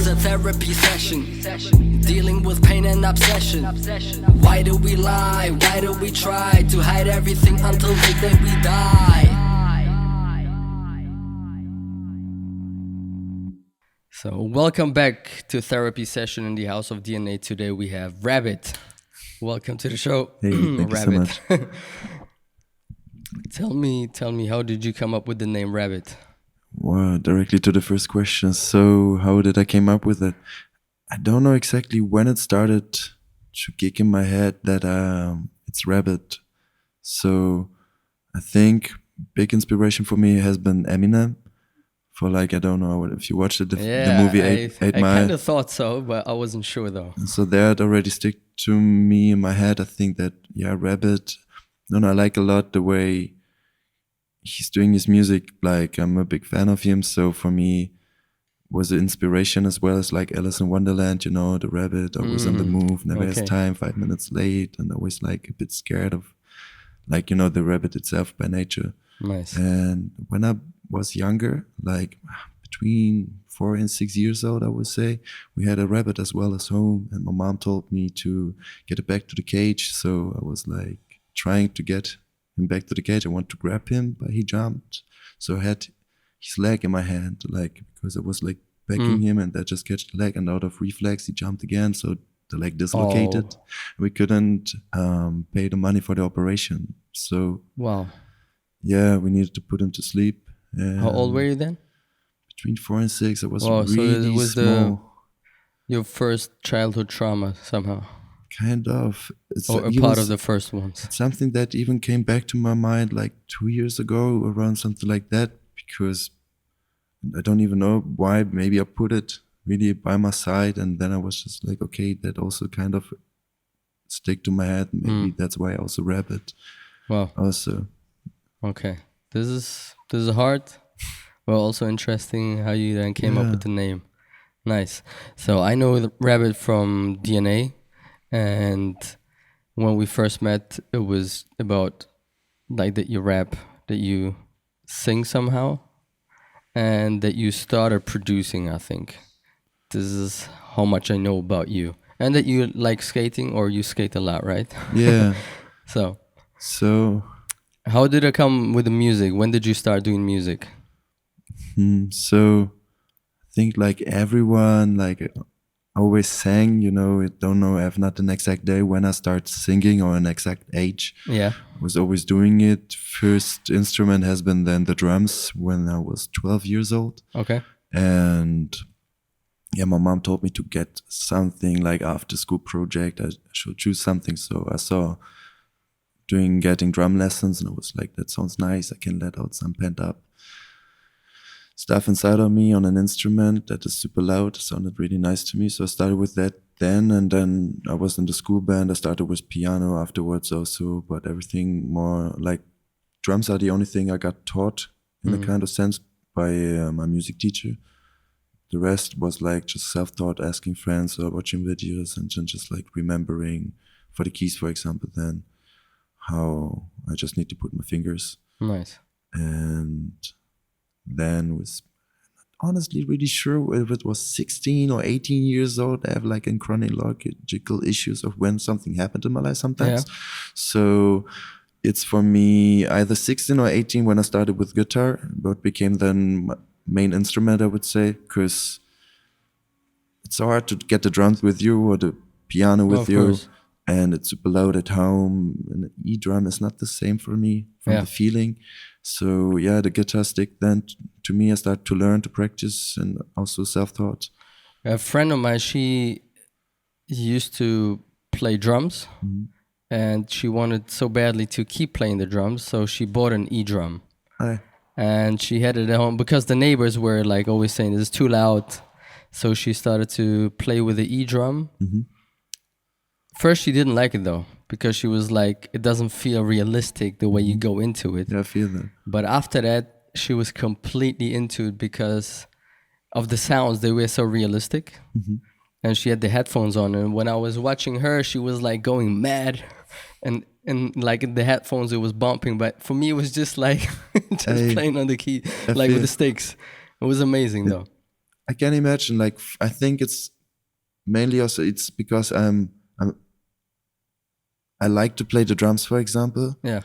a therapy session, dealing with pain and obsession. Why do we lie? Why do we try to hide everything until the day we die? So welcome back to therapy session in the House of DNA. Today we have RÄBBIT. Welcome to the show. Hey, thank you so much. Tell me, how did you come up with the name RÄBBIT? Well, directly to the first question. So how did I came up with it? I don't know exactly when it started to kick in my head that it's RÄBBIT. So I think big inspiration for me has been Eminem. For like, I don't know if you watched it, the movie 8 Mile. I kind of thought so, but I wasn't sure though. And so that already stick to me in my head. I think that, RÄBBIT. I like a lot the way he's doing his music. Like, I'm a big fan of him. So for me, was an inspiration as well as like Alice in Wonderland, the rabbit, always on the move, never has time, 5 minutes late, and always like a bit scared of like, the rabbit itself by nature. Nice. And when I was younger, like between 4 and 6 years old, I would say, we had a rabbit as well as home, and my mom told me to get it back to the cage. So I was like trying to get him back to the cage. I wanted to grab him, but he jumped. So I had his leg in my hand, like, because I was like backing him, and I just catch the leg, and out of reflex he jumped again, so the leg dislocated. We couldn't pay the money for the operation. So we needed to put him to sleep. How old were you then? Between 4 and 6. I was really so it was small. Your first childhood trauma somehow? Kind of. It's or a part of the first ones? It's something that even came back to my mind like 2 years ago, around something like that, because I don't even know why. Maybe I put it really by my side, and then I was just like, okay, that also kind of stick to my head. Maybe that's why I also RÄBBIT. Wow. Also. Okay. This is hard. Well, also interesting how you then came up with the name. Nice. So I know the RÄBBIT from DNA, and when we first met, it was about like that you rap, that you sing somehow, and that you started producing, I think. This is how much I know about you. And that you like skating, or you skate a lot, right? Yeah. So how did it come with the music? When did you start doing music? So I think like everyone, like always sang, I don't know, I have not an exact day when I start singing or an exact age. Yeah. I was always doing it. First instrument has been then the drums when I was 12 years old. Okay. And my mom told me to get something like after school project. I should choose something. So I saw getting drum lessons, and I was like, that sounds nice. I can let out some pent up stuff inside of me on an instrument that is super loud. It sounded really nice to me. So I started with that then, and then I was in the school band. I started with piano afterwards also, but everything more like drums are the only thing I got taught in a kind of sense by my music teacher. The rest was like just self-taught, asking friends or watching videos, and then just like remembering for the keys, for example, then how I just need to put my fingers. Nice. And then was honestly really sure if it was 16 or 18 years old. I have like chronological issues of when something happened in my life sometimes. Yeah. So it's for me either 16 or 18 when I started with guitar, but became then my main instrument, I would say, because it's so hard to get the drums with you or the piano with you. Course. And it's super loud at home, and the E-drum is not the same for me from the feeling. So the guitar stick then to me, I started to learn, to practice, and also self-taught. A friend of mine, she used to play drums, and she wanted so badly to keep playing the drums, so she bought an E-drum. And she had it at home because the neighbors were like always saying it's too loud. So she started to play with the E-drum. First, she didn't like it though, because she was like, it doesn't feel realistic the way you go into it. Yeah, I feel that. But after that, she was completely into it because of the sounds. They were so realistic. And she had the headphones on. And when I was watching her, she was like going mad. And like in the headphones, it was bumping. But for me, it was just like, playing on the key, like with the sticks. It was amazing though. I can imagine. Like I think it's mainly also it's because I like to play the drums, for example. Yeah.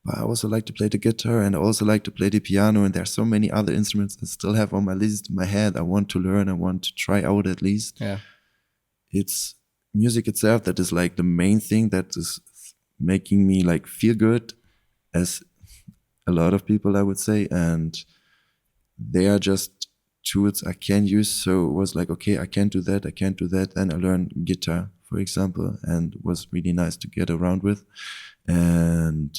But I also like to play the guitar, and I also like to play the piano. And there are so many other instruments I still have on my list in my head. I want to learn. I want to try out at least. Yeah. It's music itself that is like the main thing that is making me like feel good, as a lot of people I would say, and they are just tools I can use. So it was like, okay, I can't do that, and I learned guitar, for example, and it was really nice to get around with. And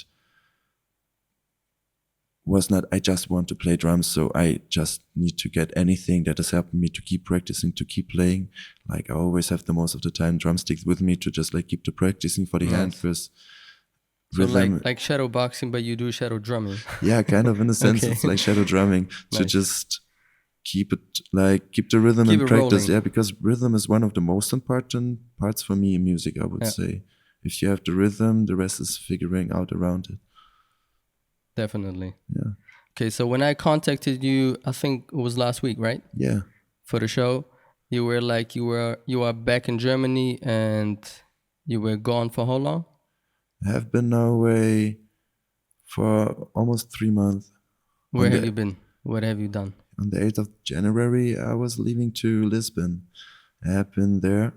was not I just want to play drums, so I just need to get anything that is helping me to keep practicing, to keep playing. Like I always have the most of the time drumsticks with me to just like keep the practicing for the hand, because so like shadow boxing, but you do shadow drumming. Yeah, kind of, in a sense. Okay. It's like shadow drumming to just keep the rhythm in practice. Rolling. Yeah, because rhythm is one of the most important parts for me in music, I would say. If you have the rhythm, the rest is figuring out around it. Definitely. Yeah. Okay, so when I contacted you, I think it was last week, right? Yeah. For the show, you were like you are back in Germany, and you were gone for how long? I have been now away for almost 3 months. Where have you been? What have you done? On the 8th of January, I was leaving to Lisbon. I have been there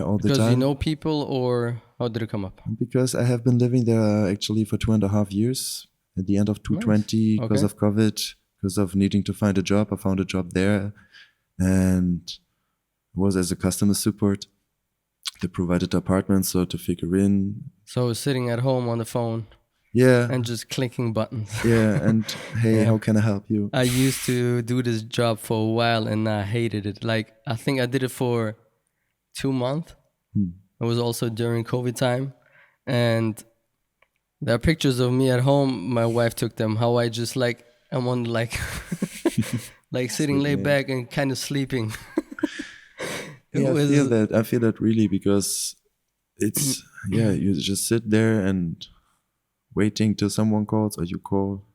all the time. Because you know people, or how did it come up? Because I have been living there actually for 2.5 years. At the end of 2020, nice. Because of COVID, because of needing to find a job, I found a job there, and was as a customer support. They provided apartments, so to figure in. So sitting at home on the phone. Yeah. And just clicking buttons. Yeah, and hey, how can I help you? I used to do this job for a while, and I hated it. Like, I think I did it for 2 months. It was also during COVID time. And there are pictures of me at home. My wife took them. How I just like, I'm on like, like sitting laid back and kind of sleeping. Yeah, I feel that really, because it's, yeah, you just sit there and waiting till someone calls or you call.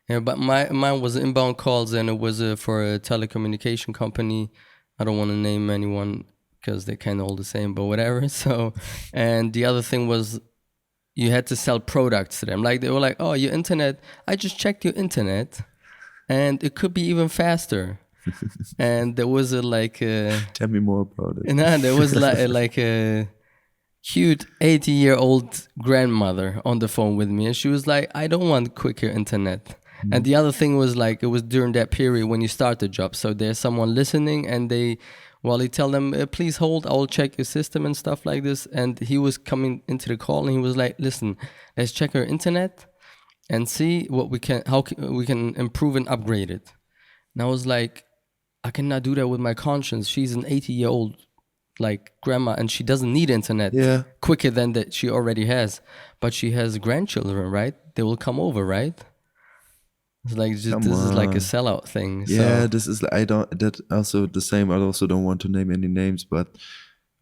Yeah, but mine was inbound calls, and it was for a telecommunication company. I don't want to name anyone because they're kind of all the same, but whatever. So, and the other thing was you had to sell products to them. Like they were like, "Oh, your internet. I just checked your internet, and it could be even faster." And there was a like. Tell me more about it. No, there was like a cute 80-year-old grandmother on the phone with me, and she was like, I don't want quicker internet. And the other thing was like, it was during that period when you start the job, so there's someone listening, and they tell them, please hold, I'll check your system and stuff like this. And he was coming into the call, and he was like, listen, let's check our internet and see what we can improve and upgrade it. And I was like, I cannot do that with my conscience. She's an 80-year-old like grandma, and she doesn't need internet quicker than that she already has, but she has grandchildren, right? They will come over, right? It's like this is like a sellout thing. Yeah, so. This is that also the same. I also don't want to name any names, but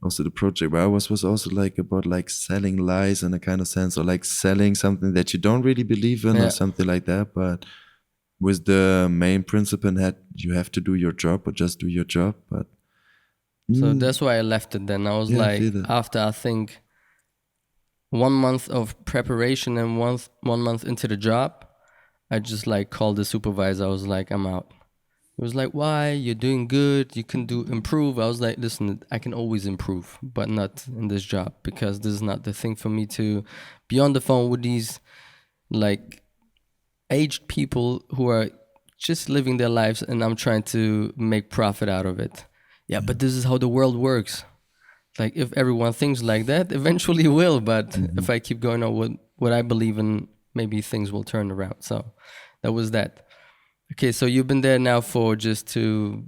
also the project where I was also like about like selling lies in a kind of sense, or like selling something that you don't really believe in or something like that, but with the main principle that you have to do your job, or just do your job. But so that's why I left it then. I was like, after I think 1 month of preparation and one month into the job, I just like called the supervisor. I was like, I'm out. He was like, why? You're doing good. You can improve. I was like, listen, I can always improve, but not in this job, because this is not the thing for me to be on the phone with these like aged people who are just living their lives, and I'm trying to make profit out of it. Yeah, but this is how the world works. Like, if everyone thinks like that, eventually it will. But if I keep going on with what I believe in, maybe things will turn around. So that was that. Okay, so you've been there now for just to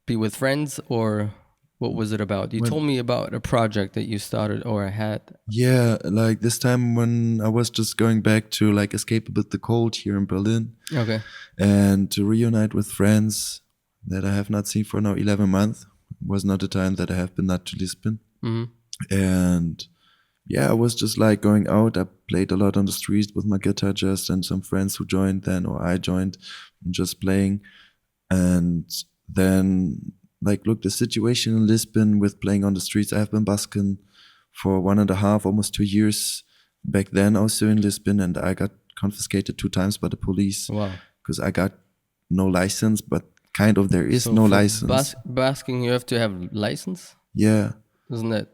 be with friends, or what was it about? You told me about a project that you started or had. Yeah, like this time when I was just going back to like escape a bit the cold here in Berlin. Okay. And to reunite with friends that I have not seen for now 11 months. Was not the time that I have been not to Lisbon. And yeah, I was just like going out. I played a lot on the streets with my guitar and some friends who joined then, or I joined, and just playing. And then like look, the situation in Lisbon with playing on the streets. I have been busking for 1.5, almost 2 years back then, also in Lisbon, and I got confiscated 2 times by the police. Wow. Because I got no license, but kind of there is So no for license. basking, you have to have license, Yeah. isn't it?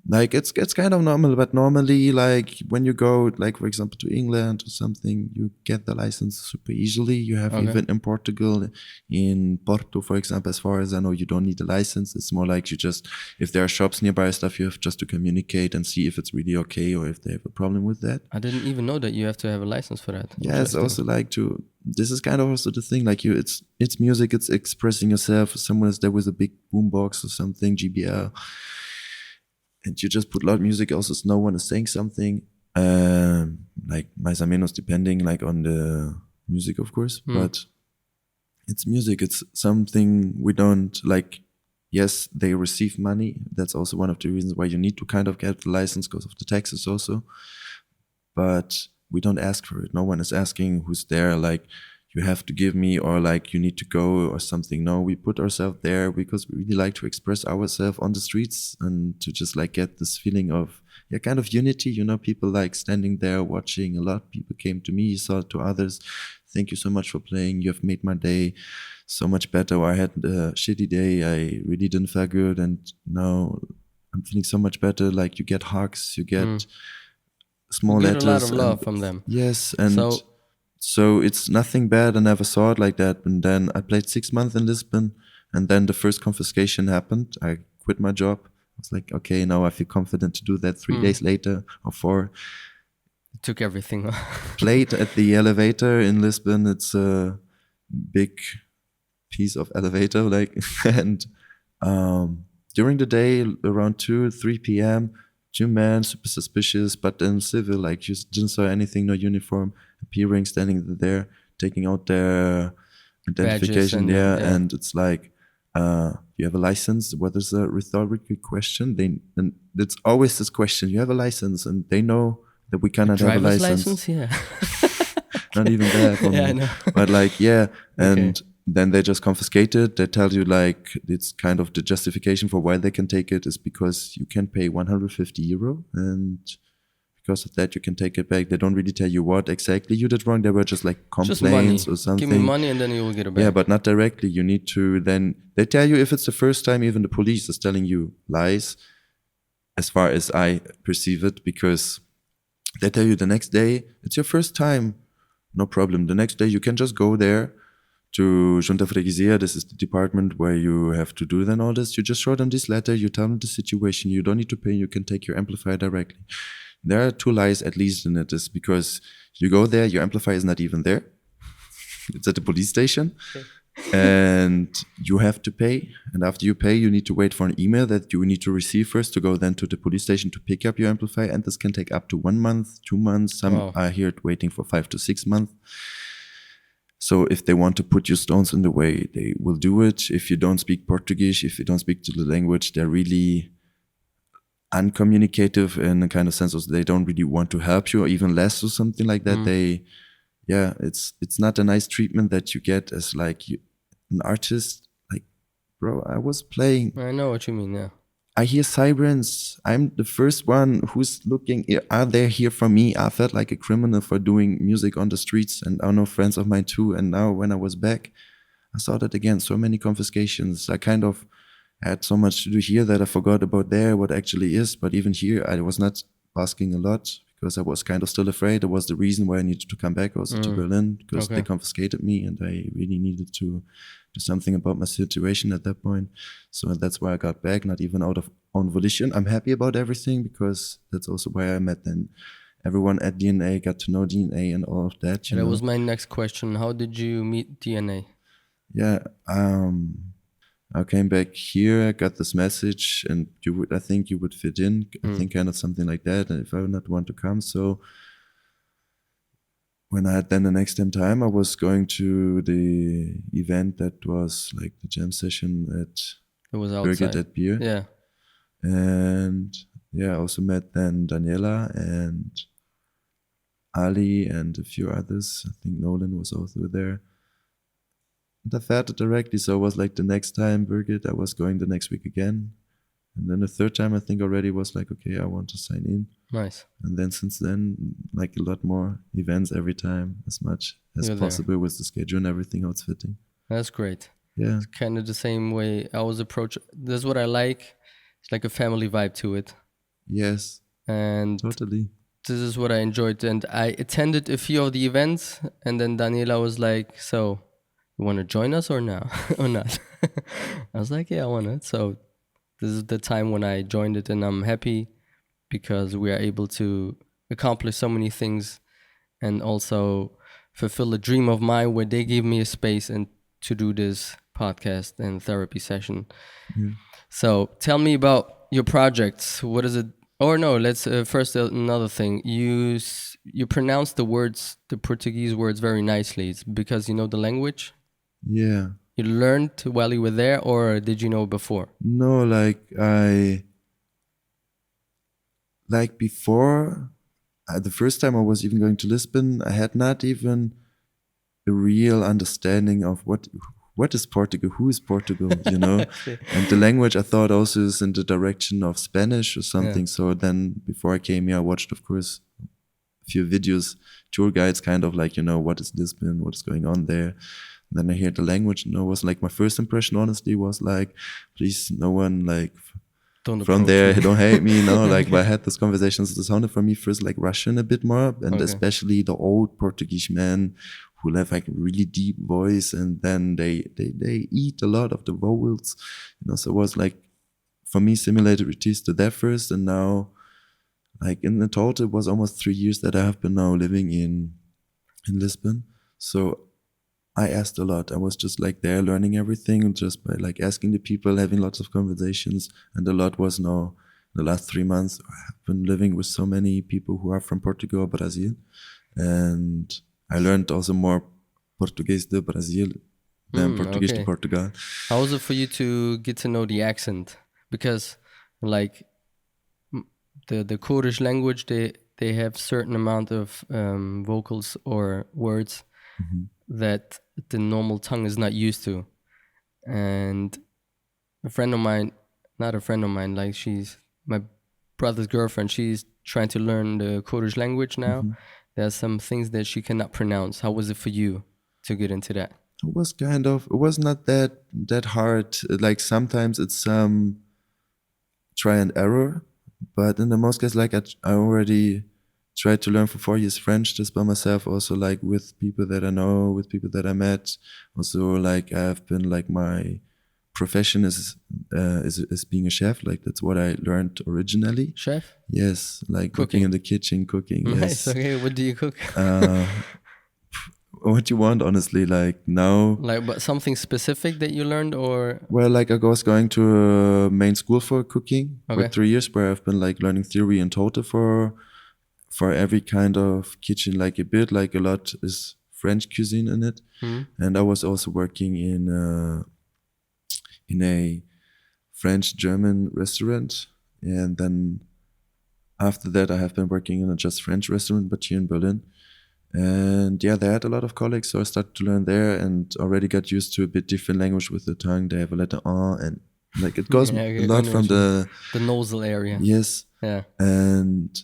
Like it's kind of normal, but normally like when you go like for example to England or something, you get the license super easily. You have even in Portugal, in Porto for example, as far as I know, you don't need a license. It's more like you just, if there are shops nearby and stuff, you have just to communicate and see if it's really okay or if they have a problem with that. I didn't even know that you have to have a license for that. Yeah, it's also like this is kind of also the thing, like it's music, it's expressing yourself. Someone is there with a big boombox or something, GBL, and you just put loud music, also no one is saying something, like mais ou menos depending like on the music of course, but it's music, it's something we don't like. Yes, they receive money, that's also one of the reasons why you need to kind of get the license because of the taxes also, but we don't ask for it. No one is asking who's there, like you have to give me or like you need to go or something. No, we put ourselves there because we really like to express ourselves on the streets and to just like get this feeling of kind of unity, you know, people like standing there watching. A lot of people came to me, saw to others, thank you so much for playing, you have made my day so much better. Or I had a shitty day, I really didn't feel good, and now I'm feeling so much better. Like you get hugs, you get small you get letters, a lot of love from them. Yes, and so it's nothing bad. I never saw it like that. And then I played 6 months in Lisbon, and then the first confiscation happened. I quit my job. I was like, okay, now I feel confident to do that. 3 days later or 4, took everything. played at the elevator in Lisbon. It's a big piece of elevator, like, and during the day around 2-3 p.m. 2 men, super suspicious, but in civil, like you didn't saw anything, no uniform, appearing, standing there, taking out their identification, and it's like, you have a license? What is a rhetorical question? And it's always this question, you have a license, and they know that we cannot have a license. Yeah. Not even that. I know. But like, and then they just confiscate it. They tell you like it's kind of the justification for why they can take it is because you can pay 150 euro, and because of that you can take it back. They don't really tell you what exactly you did wrong. They were just like complaints or something. Give me money and then you will get it back. Yeah, but not directly. You need to then, they tell you if it's the first time, even the police is telling you lies, as far as I perceive it, because they tell you the next day, it's your first time, no problem. The next day you can just go there to Junta Freguesia. This is the department where you have to do then all this. You just show them this letter, you tell them the situation, you don't need to pay, you can take your amplifier directly. There are 2 lies at least in it, is because you go there, your amplifier is not even there. It's at the police station. And you have to pay. And after you pay, you need to wait for an email that you need to receive first to go then to the police station to pick up your amplifier. And this can take up to 1 month, 2 months. Some are here waiting for 5 to 6 months. So if they want to put you stones in the way, they will do it. If you don't speak Portuguese, if you don't speak the language, they're really uncommunicative in a kind of sense of they don't really want to help you, or even less or something like that. It's not a nice treatment that you get as like an artist. Like, bro, I was playing. I know what you mean, yeah. I hear sirens. I'm the first one who's looking. Are they here for me? I felt like a criminal for doing music on the streets, and I know friends of mine too. And now when I was back, I saw that again. So many confiscations. I kind of had so much to do here that I forgot about there what actually is. But even here, I was not basking a lot because I was kind of still afraid. It was the reason why I needed to come back also to Berlin, because they confiscated me and I really needed to do something about my situation at that point. So that's why I got back, not even out of own volition. I'm happy about everything because that's also why I met then everyone at DNA, got to know DNA and all of that. That was my next question. How did you meet DNA? Yeah, I came back here, got this message, and I think you would fit in. I think kind of something like that. And if I would not want to come, so when I had then the next time, I was going to the event that was like the jam session at Birgit at Beer. Yeah. And I also met then Daniela and Ali and a few others. I think Nolan was also there. I felt it directly. So it was like the next time, Birgit, I was going the next week again. And then the third time, I think already was like, okay, I want to sign in. Nice. And then since then, like a lot more events every time, as much as possible with the schedule and everything, how it's fitting. That's great. Yeah. It's kind of the same way I was approached. That's what I like. It's like a family vibe to it. Yes. And totally. This is what I enjoyed. And I attended a few of the events. And then Daniela was like, so you want to join us or now or not? I was like, yeah, I want it. So this is the time when I joined it, and I'm happy because we are able to accomplish so many things and also fulfill a dream of mine where they gave me a space and to do this podcast and therapy session. Yeah. So tell me about your projects. What is it? Or no, let's first another thing. You pronounce the words, the Portuguese words, very nicely. It's because you know the language? Yeah. You learned while you were there, or did you know before? No, before, the first time I was even going to Lisbon, I had not even a real understanding of what is Portugal, who is Portugal, you know? Okay. And the language I thought also is in the direction of Spanish or something. Yeah. So then before I came here, I watched, of course, a few videos, tour guides, kind of like, you know, what is Lisbon, what is going on there. And then I heard the language, and it was like my first impression, honestly, was like, please, no one like from there, don't hate me, no, like, but I had these conversations, it sounded for me first like Russian a bit more, and especially the old Portuguese men who have like really deep voice, and then they eat a lot of the vowels, you know, so it was like, for me, similarities to that first, and now, like, in the total, it was almost 3 years that I have been now living in Lisbon, so I asked a lot. I was just like there learning everything, just by like asking the people, having lots of conversations, and a lot was now the last 3 months. I've been living with so many people who are from Portugal or Brazil, and I learned also more Portuguese de Brazil than Portuguese de Portugal. How was it for you to get to know the accent? Because like the Kurdish language, they have certain amount of vocals or words that the normal tongue is not used to. And a friend of mine, not a friend of mine, like she's my brother's girlfriend, she's trying to learn the Kurdish language now. There's some things that she cannot pronounce. How was it for you to get into that? It was not that hard. Like sometimes it's some try and error, but in the most cases, like I already tried to learn for 4 years French just by myself, also like with people that I know, with people that I met. Also, like I've been like my profession is being a chef. Like that's what I learned originally. Chef? Yes, like cooking in the kitchen, cooking. Nice. Yes. Okay, what do you cook? What you want, honestly. Like now. Like, but something specific that you learned, or? Well, like I was going to a main school for cooking for 3 years, where I've been like learning theory in total for every kind of kitchen, like a bit, like a lot is French cuisine in it. And I was also working in a French-German restaurant. And then after that, I have been working in a just French restaurant, but here in Berlin. And yeah, they had a lot of colleagues, so I started to learn there and already got used to a bit different language with the tongue. They have a letter R, and like it goes a lot from the nasal area. Yes. Yeah. And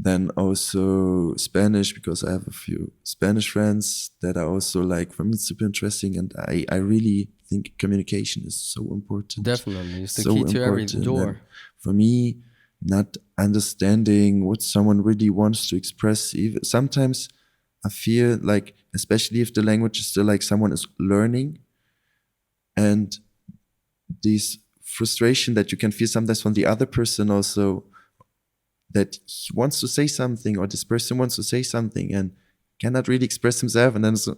then also Spanish, because I have a few Spanish friends that are also like, for me, it's super interesting. And I really think communication is so important. Definitely. It's the key to every door. And for me, not understanding what someone really wants to express. Even sometimes I feel like, especially if the language is still like someone is learning, and this frustration that you can feel sometimes from the other person also, that he wants to say something, or this person wants to say something and cannot really express himself, and then it's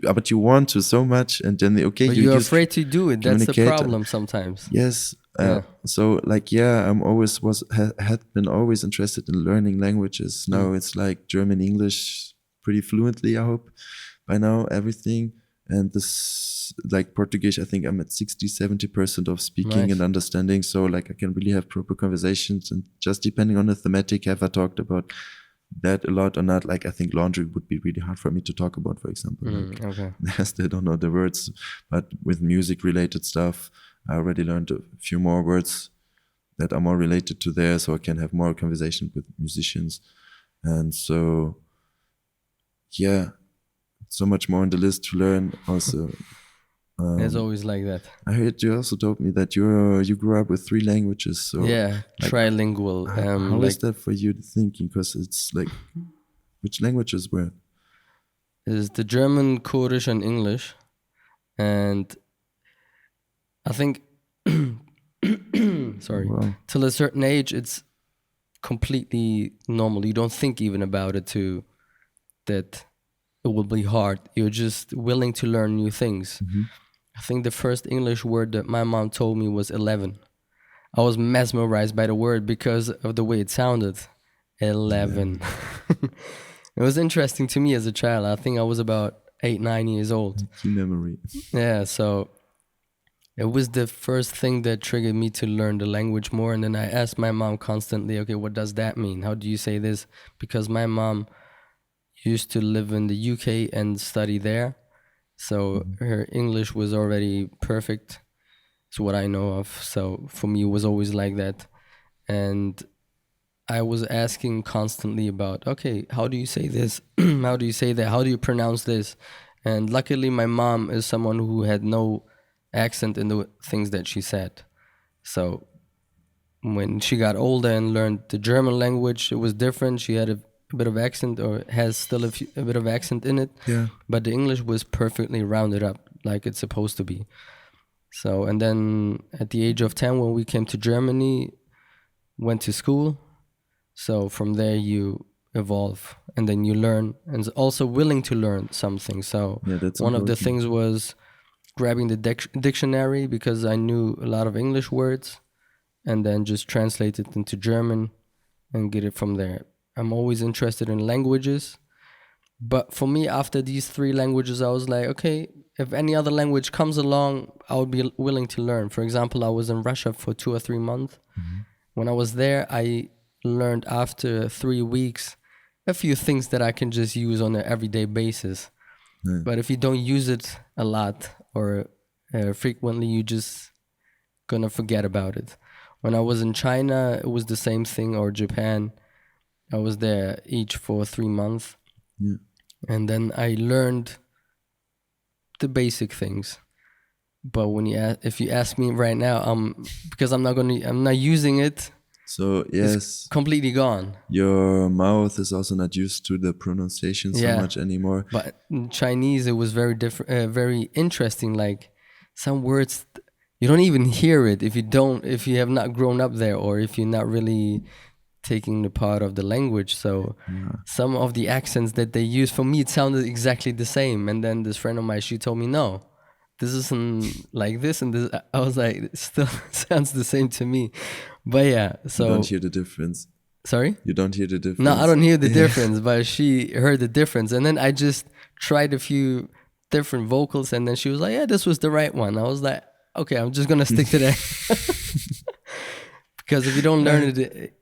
but you want to so much, and then but you're afraid to do it. That's the problem sometimes. Yes. So like I'm always had been always interested in learning languages. Now it's like German, English pretty fluently, I hope by now, everything. And this, like Portuguese, I think I'm at 60-70% of speaking and understanding. So like I can really have proper conversations, and just depending on the thematic, have I talked about that a lot or not. Like I think laundry would be really hard for me to talk about, for example. Like, Okay. I still don't know the words, but with music related stuff, I already learned a few more words that are more related to there, so I can have more conversation with musicians. And so, yeah, so much more on the list to learn also. It's always like that. I heard you also told me that you grew up with 3 languages. So Yeah, like, trilingual. how like, is that for you thinking? Because it's like, which languages were? is the German, Kurdish, and English, and I think, sorry, Wow. till a certain age, it's completely normal. You don't think even about it that it will be hard. You're just willing to learn new things. I think the first English word that my mom told me was 11. I was mesmerized by the word because of the way it sounded. 11. It was interesting to me as a child. I think I was about 8, 9 years old. Key memory. Yeah, so it was the first thing that triggered me to learn the language more. And then I asked my mom constantly, okay, what does that mean? How do you say this? Because my mom used to live in the UK and study there. So her English was already perfect. It's what I know of. So for me, it was always like that. And I was asking constantly about, okay, how do you say this? How do you say that? How do you pronounce this? And luckily, my mom is someone who had no accent in the things that she said. So when she got older and learned the German language, it was different. She had a bit of accent, or has still a bit of accent in it. Yeah. But the English was perfectly rounded up like it's supposed to be. So, and then at the age of 10, when we came to Germany, went to school. So from there you evolve, and then you learn, and also willing to learn something. So Yeah, that's one of the important. things was grabbing the dictionary, because I knew a lot of English words, and then just translate it into German and get it from there. I'm always interested in languages. But for me, after these 3 languages, I was like, okay, if any other language comes along, I would be willing to learn. For example, I was in Russia for 2 or 3 months. When I was there, I learned after 3 weeks a few things that I can just use on an everyday basis. But if you don't use it a lot or frequently, you just gonna forget about it. When I was in China, it was the same thing, or Japan. I was there each for 3 months. Yeah. And then I learned the basic things. But when if you ask me right now, because I'm not using it, So yes, completely gone. your mouth is also not used to the pronunciation so Yeah. much anymore. But in Chinese, it was very different, very interesting. Like some words, you don't even hear it if you have not grown up there, or if you're not really taking the part of the language. So some of the accents that they use, for me, it sounded exactly the same. And then this friend of mine, she told me, no, this isn't like this. And this, I was like, it still sounds the same to me. But yeah, so. You don't hear the difference. Sorry? You don't hear the difference. No, I don't hear the difference, but she heard the difference. And then I just tried a few different vocals, and then she was like, yeah, this was the right one. I was like, okay, I'm just going to stick to that. Because if you don't learn it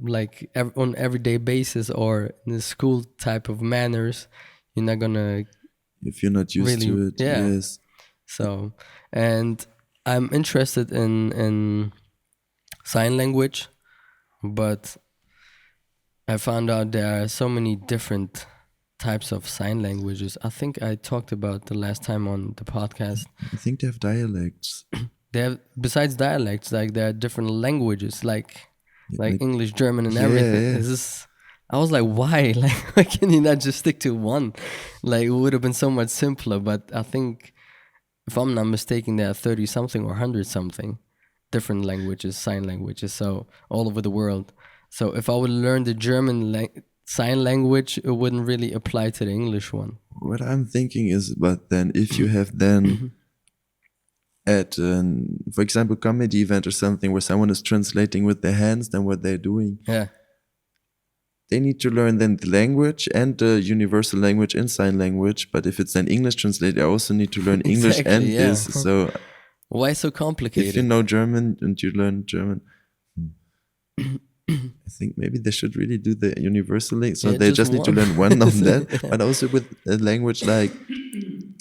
like on everyday basis or in the school type of manners, you're not going to... If you're not used to it, yes. So, and I'm interested in sign language, but I found out there are so many different types of sign languages. I think I talked about the last time on the podcast. I think they have dialects. They have, besides dialects, like there are different languages, like English, German, and everything. Yeah. I was like, why? Like, why can you not just stick to one? Like, it would have been so much simpler. But I think, if I'm not mistaken, there are 30 something or 100 something different languages, sign languages, so all over the world. So if I would learn the German sign language, it wouldn't really apply to the English one. What I'm thinking is, but then if you have then at, for example, comedy event or something where someone is translating with their hands, then what they're doing. Yeah. They need to learn then the language and the universal language in sign language. But if it's an English translate, they also need to learn English and this. So why so complicated? If you know German and you learn German. I think maybe they should really do the universal link. So Yeah, they just just need to one. learn one of that. But also with a language like,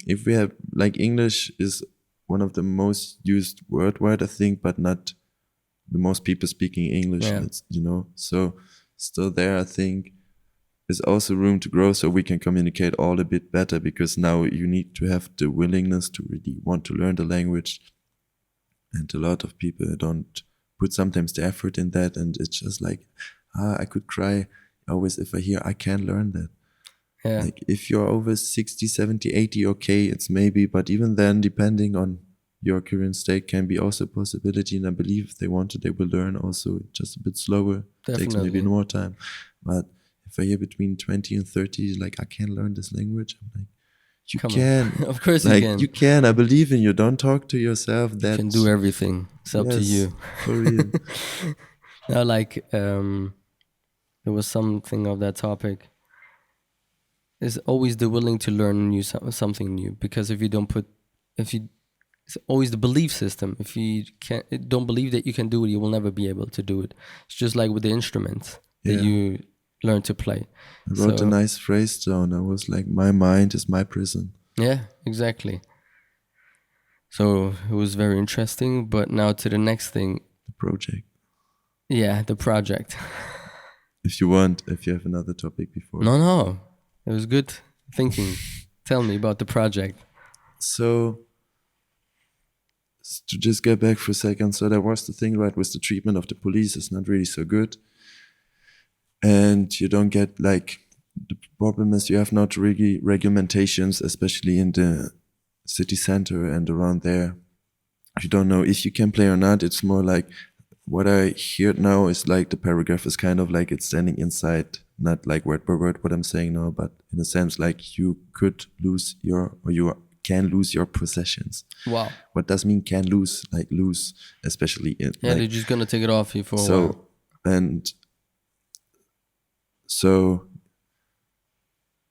if we have, like, English is one of the most used worldwide, I think, but not the most people speaking English. Yeah. It's, so still there, I think, is also room to grow, so we can communicate all a bit better, because now you need to have the willingness to really want to learn the language. And a lot of people don't put sometimes the effort in that, and it's just like, I could cry always if I hear I can't learn that. Yeah. Like, if you're over 60, 70, 80, okay, it's maybe, but even then, depending on your current state, can be also a possibility. And I believe if they want to, they will learn also just a bit slower. Takes maybe Definitely. more time. But if I hear between 20 and 30, like, I can't learn this language, I'm like, you Come can. on. Of course Like, you can. you can. I believe in you. Don't talk to yourself You that. can do everything. It's up to Yes, you. for real. Now, like, there was something of that topic. Is always the willing to learn something new, because if you don't put, if you, it's always the belief system. If you don't believe that you can do it, you will never be able to do it. It's just like with the instruments that Yeah. you learn to play. I wrote a nice phrase down. I was like, my mind is my prison. Yeah, exactly. So it was very interesting. But now to the next thing. The project. Yeah, the project. If you have another topic before. No. It was good thinking. Tell me about the project. So, to just get back for a second, so there was the thing, right, with the treatment of the police is not really so good. And you don't get, like, the problem is you have not really regulations, especially in the city center and around there. You don't know if you can play or not. It's more like, what I hear now is like the paragraph is kind of like it's standing inside, not like word by word what I'm saying now, but in a sense like you could lose you can lose your possessions. Wow. What does mean can lose? Like lose, especially in. Yeah, they're just gonna take it off you for a while. So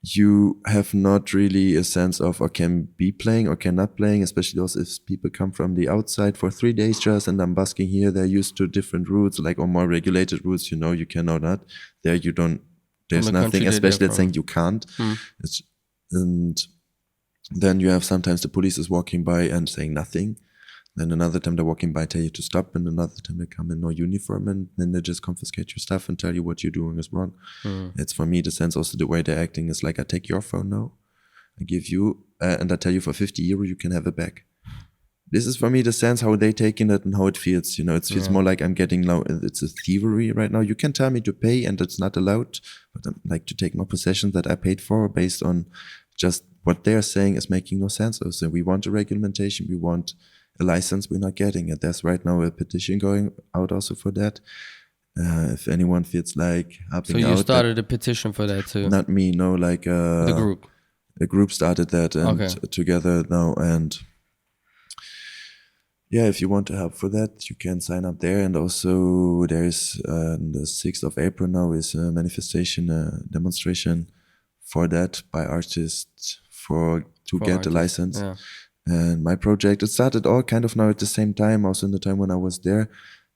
you have not really a sense of or can be playing or cannot playing, especially also if people come from the outside for 3 days just and I'm busking here, they're used to different routes, like, or more regulated routes, you can or not. There you don't, there's nothing, especially that's saying you can't. And then you have sometimes the police is walking by and saying nothing. Then another time they're walking by, tell you to stop, and another time they come in no uniform, and then they just confiscate your stuff and tell you what you're doing is wrong. It's, for me, the sense also the way they're acting is like, I take your phone now, I give you, and I tell you for 50 euro you can have it back. This is, for me, the sense how they taking it and how it feels. It feels more like I'm getting now. It's a thievery right now. You can tell me to pay, and it's not allowed, but I'm like to take more possessions that I paid for based on just what they're saying is making no sense. So we want a regulation, we want a license, we're not getting it. There's right now a petition going out also for that. If anyone feels like helping out. So you started a petition for that too? Not me, no, like the group. The group started that and together now, and yeah, if you want to help for that, you can sign up there. And also there's the 6th of April now is a manifestation, demonstration for that by artists to get the license. Yeah. And my project, it started all kind of now at the same time. Also in the time when I was there,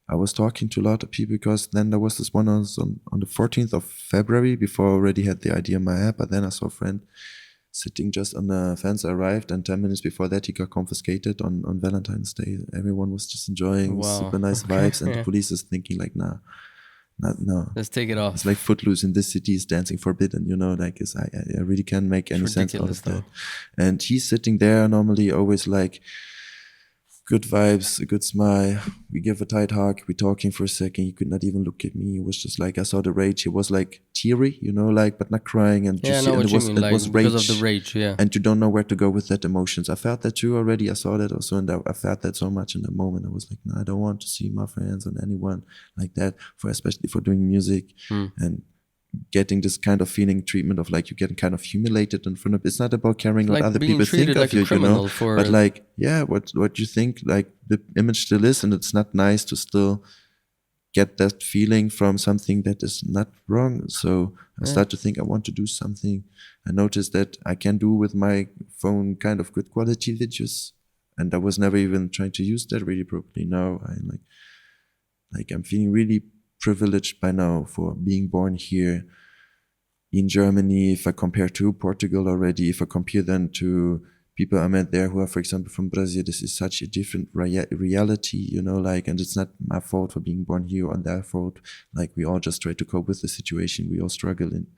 I was talking to a lot of people, because then there was this one on the 14th of February before I already had the idea in my head. But then I saw a friend sitting just on the fence. I arrived, and 10 minutes before that he got confiscated on Valentine's Day. Everyone was just enjoying super nice vibes, and the police is thinking like, no. Let's take it off. It's like Footloose in this city is dancing forbidden, like I really can't make any sense out of that. And he's sitting there normally always like good vibes, a good smile. We give a tight hug. We're talking for a second. He could not even look at me. It was just like, I saw the rage. He was like teary, like, but not crying. And yeah, I know what you mean. Like, because of the rage, yeah. And you don't know where to go with that emotions. I felt that too already. I saw that also, and I felt that so much in the moment. I was like, no, I don't want to see my friends or anyone like that, especially for doing music and getting this kind of feeling treatment of like you're getting kind of humiliated in front of. It's not about caring what other people think of you, but like, yeah, what you think, like the image still is, and it's not nice to still get that feeling from something that is not wrong. So I start to think I want to do something. I noticed that I can do with my phone kind of good quality videos, and I was never even trying to use that really properly. Now I'm like I'm feeling really privileged by now for being born here in Germany. If I compare to Portugal already, if I compare then to people I met there who are, for example, from Brazil, this is such a different reality, you know, like, and it's not my fault for being born here or their fault. Like, we all just try to cope with the situation we all struggle in.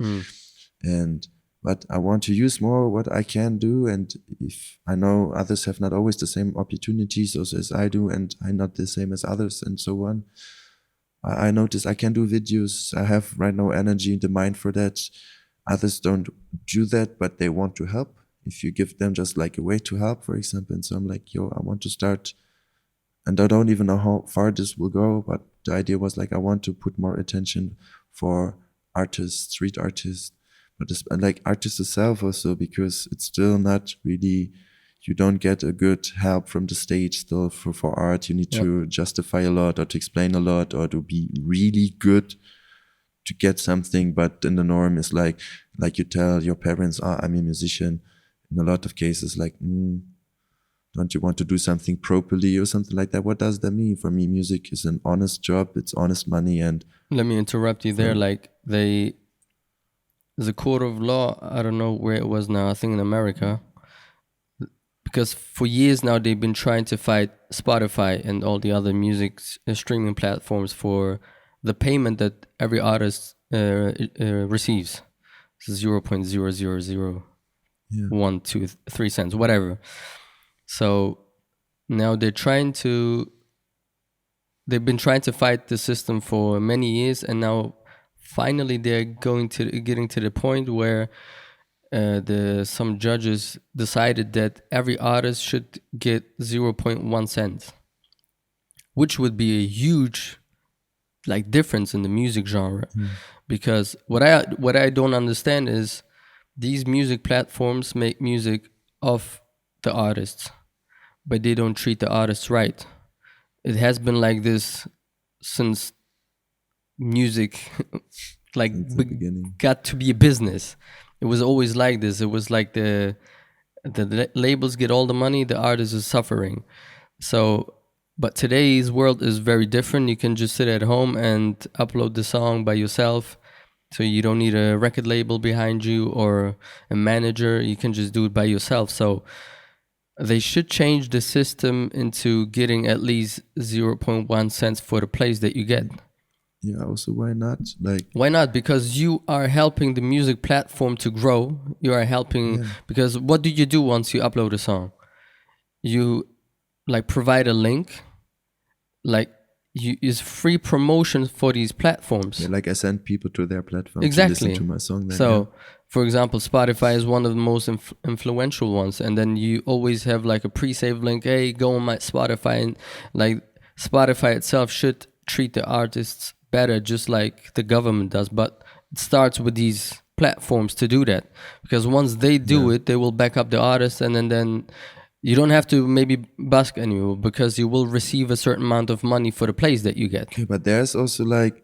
But I want to use more what I can do, and if I know others have not always the same opportunities as I do, and I'm not the same as others, and so on, I notice I can do videos. I have right now energy in the mind for that. Others don't do that, but they want to help. If you give them just like a way to help, for example, and so I'm like, yo, I want to start, and I don't even know how far this will go, but the idea was like, I want to put more attention for artists, street artists, but this, like artists itself also, because it's still not really, you don't get a good help from the state still for art. You need to justify a lot or to explain a lot or to be really good to get something. But then the norm is like you tell your parents, I'm a musician. In a lot of cases, like, don't you want to do something properly or something like that? What does that mean? For me, music is an honest job. It's honest money. And let me interrupt you there. Like, there's a court of law. I don't know where it was now. I think in America. Because for years now, they've been trying to fight Spotify and all the other music streaming platforms for the payment that every artist receives. 0.000 1, 2, 3 cents, whatever. So now they've been trying to fight the system for many years, and now finally they're getting to the point where some judges decided that every artist should get 0.1 cent, which would be a huge like difference in the music genre. Because what I don't understand is these music platforms make music of the artists, but they don't treat the artists right. It has been like this since music like got to be a business. It was always like this. It was like the labels get all the money, the artist is suffering. So, but today's world is very different. You can just sit at home and upload the song by yourself. So you don't need a record label behind you or a manager. You can just do it by yourself. So they should change the system into getting at least 0.1 cents for the plays that you get. Yeah, also, why not? Why not? Because you are helping the music platform to grow. You are helping, because what do you do once you upload a song? You like provide a link, like is free promotion for these platforms. Yeah, like I send people to their platform exactly. to listen to my song. Then, so, for example, Spotify is one of the most influential ones, and then you always have like a pre-saved link. Hey, go on my Spotify, and like Spotify itself should treat the artists better, just like the government does. But it starts with these platforms to do that, because once they do it, they will back up the artists, and then you don't have to maybe busk anymore, because you will receive a certain amount of money for the plays that you get. Okay, but there's also like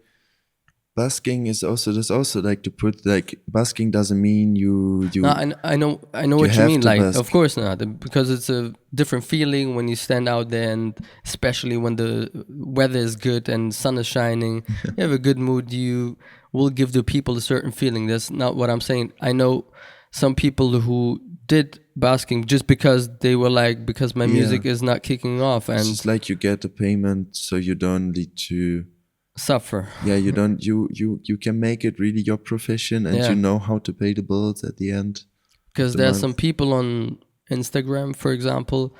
busking is also, there's also like to put like busking doesn't mean you. No, I know what you mean. Like, of course not, because it's a different feeling when you stand out there, and especially when the weather is good and sun is shining, you have a good mood. You will give the people a certain feeling. That's not what I'm saying. I know some people who did basking just because they were like, because my music is not kicking off, and it's like you get a payment, so you don't need to suffer. Yeah, you don't. You can make it really your profession, and you know how to pay the bills at the end. Because there are some people on Instagram, for example,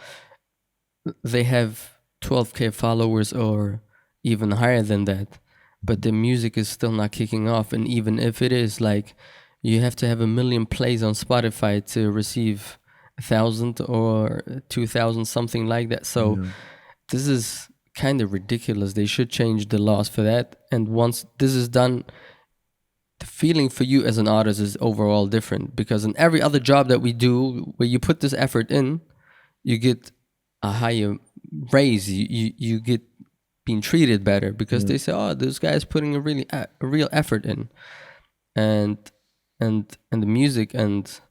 they have 12K followers or even higher than that, but the music is still not kicking off. And even if it is, like, you have to have 1 million plays on Spotify to receive 1,000 or 2,000, something like that. So this is kind of ridiculous. They should change the laws for that. And once this is done, the feeling for you as an artist is overall different, because in every other job that we do, where you put this effort in, you get a higher raise. You get being treated better, because they say, oh, this guy's putting a real effort in. And the music and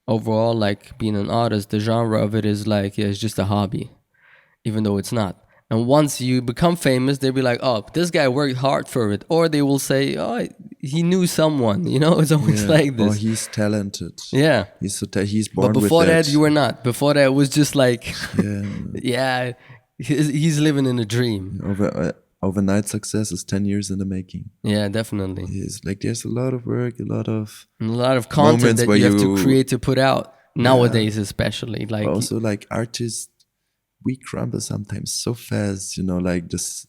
overall, like, being an artist, the genre of it is like, it's just a hobby, even though it's not. And once you become famous, they'll be like, oh, this guy worked hard for it. Or they will say, oh, he knew someone. You know, it's always like Or this. he's talented. Yeah. He's But born with before that. that, you were not. Before that, it was just like, Yeah. yeah, he's living in a dream. Overnight success is 10 years in the making. Yeah, definitely. It's like there's a lot of work, a lot of content moments that where you have to create to put out nowadays, especially. Like also like artists, we crumble sometimes so fast, you know, like just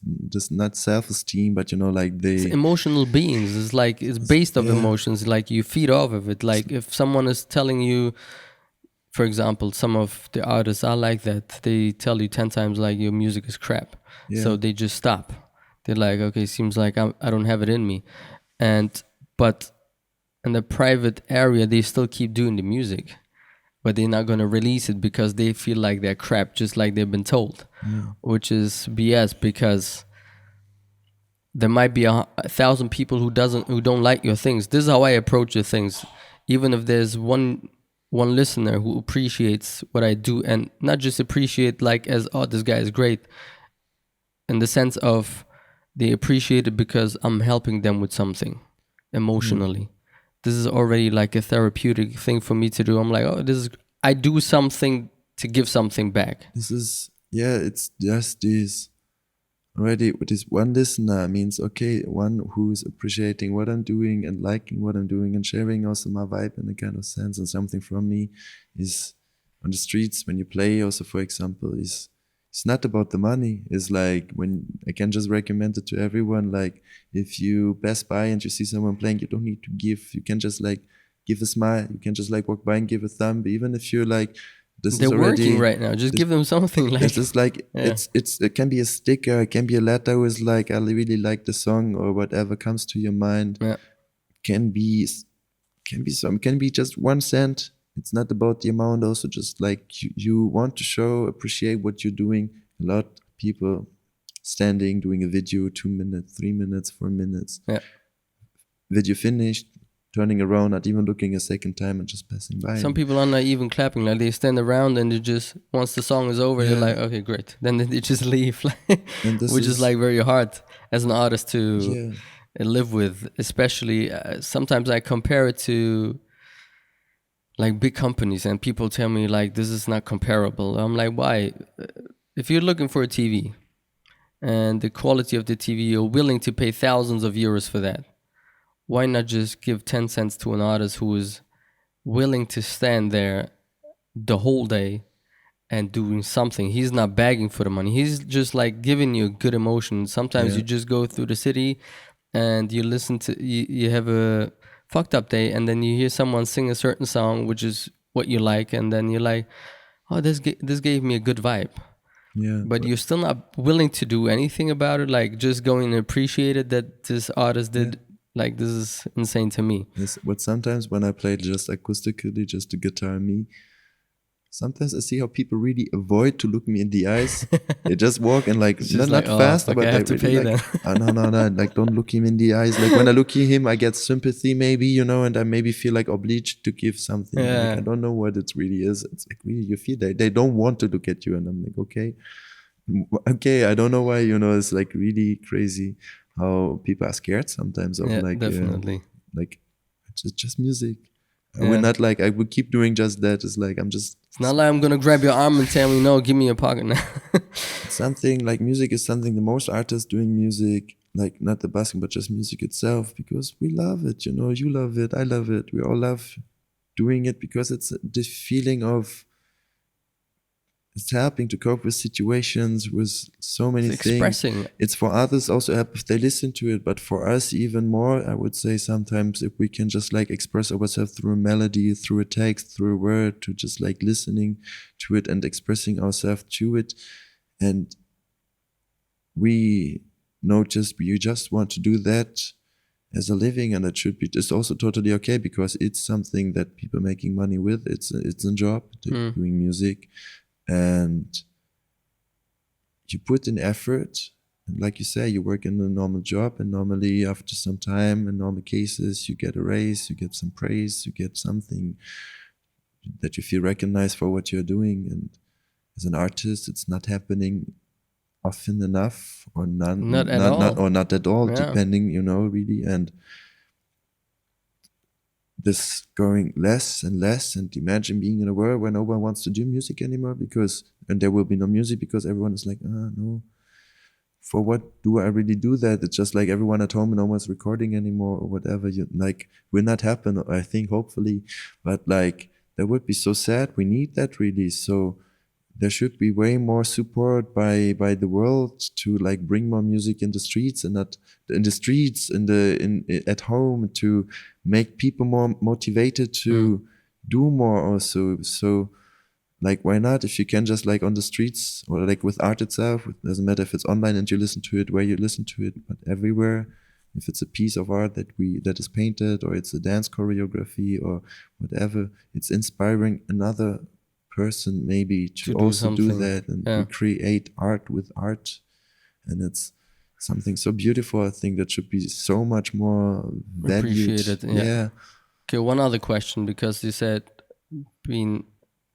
not self-esteem, but you know, like it's emotional beings. It's like it's based off emotions. Like you feed off of it. Like if someone is telling you, for example, some of the artists are like that. They tell you 10 times like your music is crap. So they just stop. They're like, okay, seems like I don't have it in me. But in the private area, they still keep doing the music. But they're not going to release it because they feel like they're crap, just like they've been told. Which is BS, because there might be 1,000 people who don't like your things. This is how I approach the things. Even if there's one listener who appreciates what I do, and not just appreciate like as, oh, this guy is great, in the sense of they appreciate it because I'm helping them with something emotionally. This is already like a therapeutic thing for me to do. I'm like, oh, I do something to give something back. It's just this already with this one listener means, okay, one who's appreciating what I'm doing and liking what I'm doing and sharing also my vibe in a kind of sense, and something from me is on the streets when you play also, for example, it's not about the money. It's like when I can just recommend it to everyone, like if you pass by and you see someone playing, you don't need to give. You can just like give a smile. You can just like walk by and give a thumb. Even if you're like, they're working right now. Just give them something. Like it's just like it can be a sticker. It can be a letter with like, I really like the song, or whatever comes to your mind. Can be just 1 cent. It's not about the amount. Also, just like you want to appreciate what you're doing. A lot of people standing, doing a video, 2 minutes, 3 minutes, 4 minutes. Video finished, turning around, not even looking a second time, and just passing by. Some people are not even clapping. Like they stand around and they just, once the song is over, they're like, okay, great. Then they just leave, which is like very hard as an artist to live with. Especially sometimes I compare it to like big companies, and people tell me like this is not comparable. I'm like, why? If you're looking for a TV and the quality of the TV, you're willing to pay thousands of euros for that, why not just give 10 cents to an artist who is willing to stand there the whole day and doing something? He's not begging for the money. He's just like giving you a good emotion. Sometimes you just go through the city and you listen to, you have a fucked up day, and then you hear someone sing a certain song, which is what you like, and then you're like, oh, this gave me a good vibe. But you're still not willing to do anything about it, like just going and appreciate it that this artist did. Like, this is insane to me. But sometimes when I play just acoustically, just the guitar and me, sometimes I see how people really avoid to look me in the eyes. They just walk and like, not fast, but I have to pay like, no, like don't look him in the eyes. Like when I look at him, I get sympathy maybe, you know, and I maybe feel like obliged to give something. Like, I don't know what it really is. It's like really you feel that they don't want to look at you, and I'm like, okay, I don't know why, you know, it's like really crazy how people are scared sometimes of like, definitely. Like it's just music. We're not like, I would keep doing just that. It's like, it's not like I'm gonna grab your arm and tell me, no, give me a pocket now. Something like music is something the most artists doing music, like not the busking, but just music itself, because we love it, you know, you love it, I love it, we all love doing it because it's the feeling of, it's helping to cope with situations, with so many things. Expressing. It's for others also help if they listen to it, but for us even more, I would say sometimes if we can just like express ourselves through a melody, through a text, through a word, to just like listening to it and expressing ourselves to it. And we notice you just want to do that as a living, and it should be, it's also totally okay because it's something that people are making money with. It's a job, doing music. And you put in effort, and like you say, you work in a normal job, and normally after some time, in normal cases, you get a raise, you get some praise, you get something that you feel recognized for what you're doing. And as an artist, it's not happening often enough or Not at all. not at all, Yeah. depending, really. And this going less and less, and imagine being in a world where no one wants to do music anymore and there will be no music because everyone is like, no, for what do I really do that? It's just like everyone at home, no one's recording anymore or whatever. Will not happen, I think, hopefully, but like that would be so sad. We need that really. So there should be way more support by the world to like bring more music in the streets, and not in the streets, at home, to make people more motivated to do more also. So like, why not? If you can just like on the streets, or like with art itself, it doesn't matter if it's online and you listen to it, where you listen to it, but everywhere, if it's a piece of art that is painted, or it's a dance choreography or whatever, it's inspiring another person maybe to also do that, and we create art with art, and it's something so beautiful. I think that should be so much more valued. Appreciated. Yeah. Okay, one other question, because you said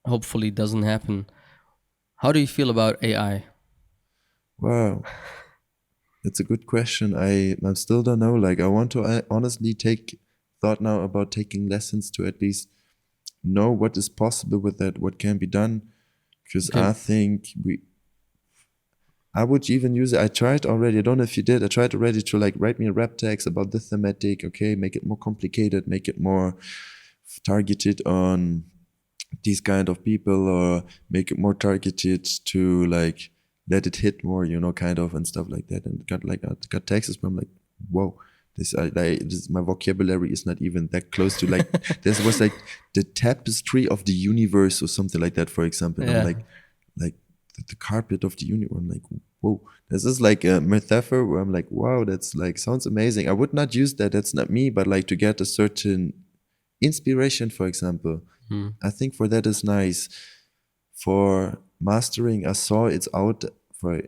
hopefully doesn't happen. How do you feel about AI? Wow, that's a good question. I still don't know. Like, I want to honestly take thought now about taking lessons to at least know what is possible with that, what can be done, because I think I would even use it. I tried already. I don't know if you did. I tried already to like write me a rap text about the thematic. Okay, make it more complicated, make it more targeted on these kind of people, or make it more targeted to like let it hit more, kind of, and stuff like that. And got texts where I'm like, whoa. My vocabulary is not even that close to like this was like the tapestry of the universe or something like that, for example. I'm like the carpet of the universe. I'm like, whoa, this is like a metaphor where I'm like, wow, that's like sounds amazing. I would not use that. That's not me. But like to get a certain inspiration, for example, I think for that is nice. For mastering, I saw it's out for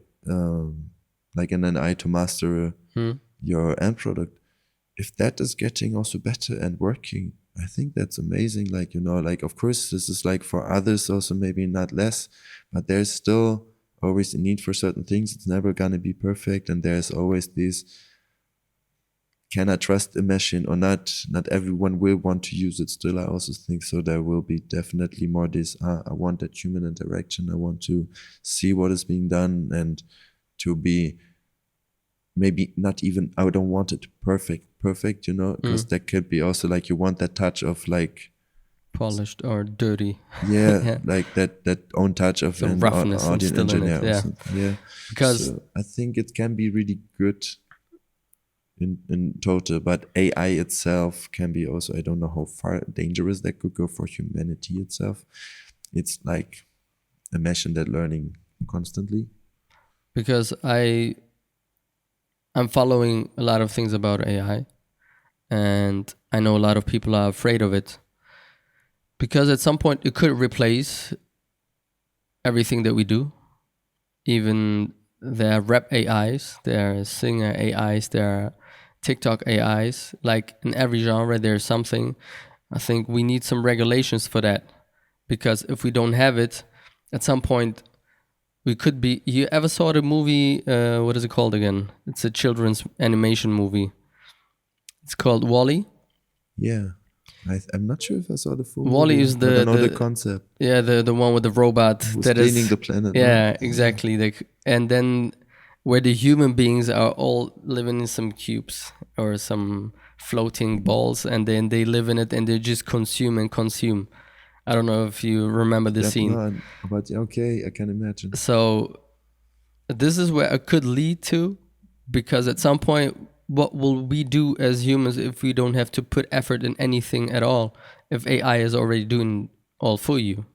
like an NI to master your end product. If that is getting also better and working, I think that's amazing. Like, like, of course, this is like for others also maybe not less, but there's still always a need for certain things. It's never gonna be perfect, and there's always this, can I trust a machine or not? Not everyone will want to use it still. I also think so. There will be definitely more this, I want that human interaction. I want to see what is being done, and to be maybe not even, I don't want it perfect, because that could be also like, you want that touch of like polished or dirty. Yeah, like that own touch of Some an roughness audio engineer or something. Yeah, because so I think it can be really good in total, but AI itself can be also, I don't know how far dangerous that could go for humanity itself. It's like a machine that learning constantly. Because I'm following a lot of things about AI, and I know a lot of people are afraid of it, because at some point it could replace everything that we do. Even there are rap AIs, there are singer AIs, there are TikTok AIs. Like in every genre there's something. I think we need some regulations for that, because if we don't have it, at some point we could be. You ever saw the movie, what is it called again? It's a children's animation movie. It's called WALL-E. Yeah, I'm not sure if I saw the full WALL-E movie. is I don't know the concept. Yeah, the one with the robot Who's that cleaning is the planet. Yeah, no? exactly. And then where the human beings are all living in some cubes or some floating balls, and then they live in it and they just consume and consume. I don't know if you remember the scene. No, but okay, I can imagine. So this is where it could lead to, because at some point, what will we do as humans if we don't have to put effort in anything at all, if AI is already doing all for you?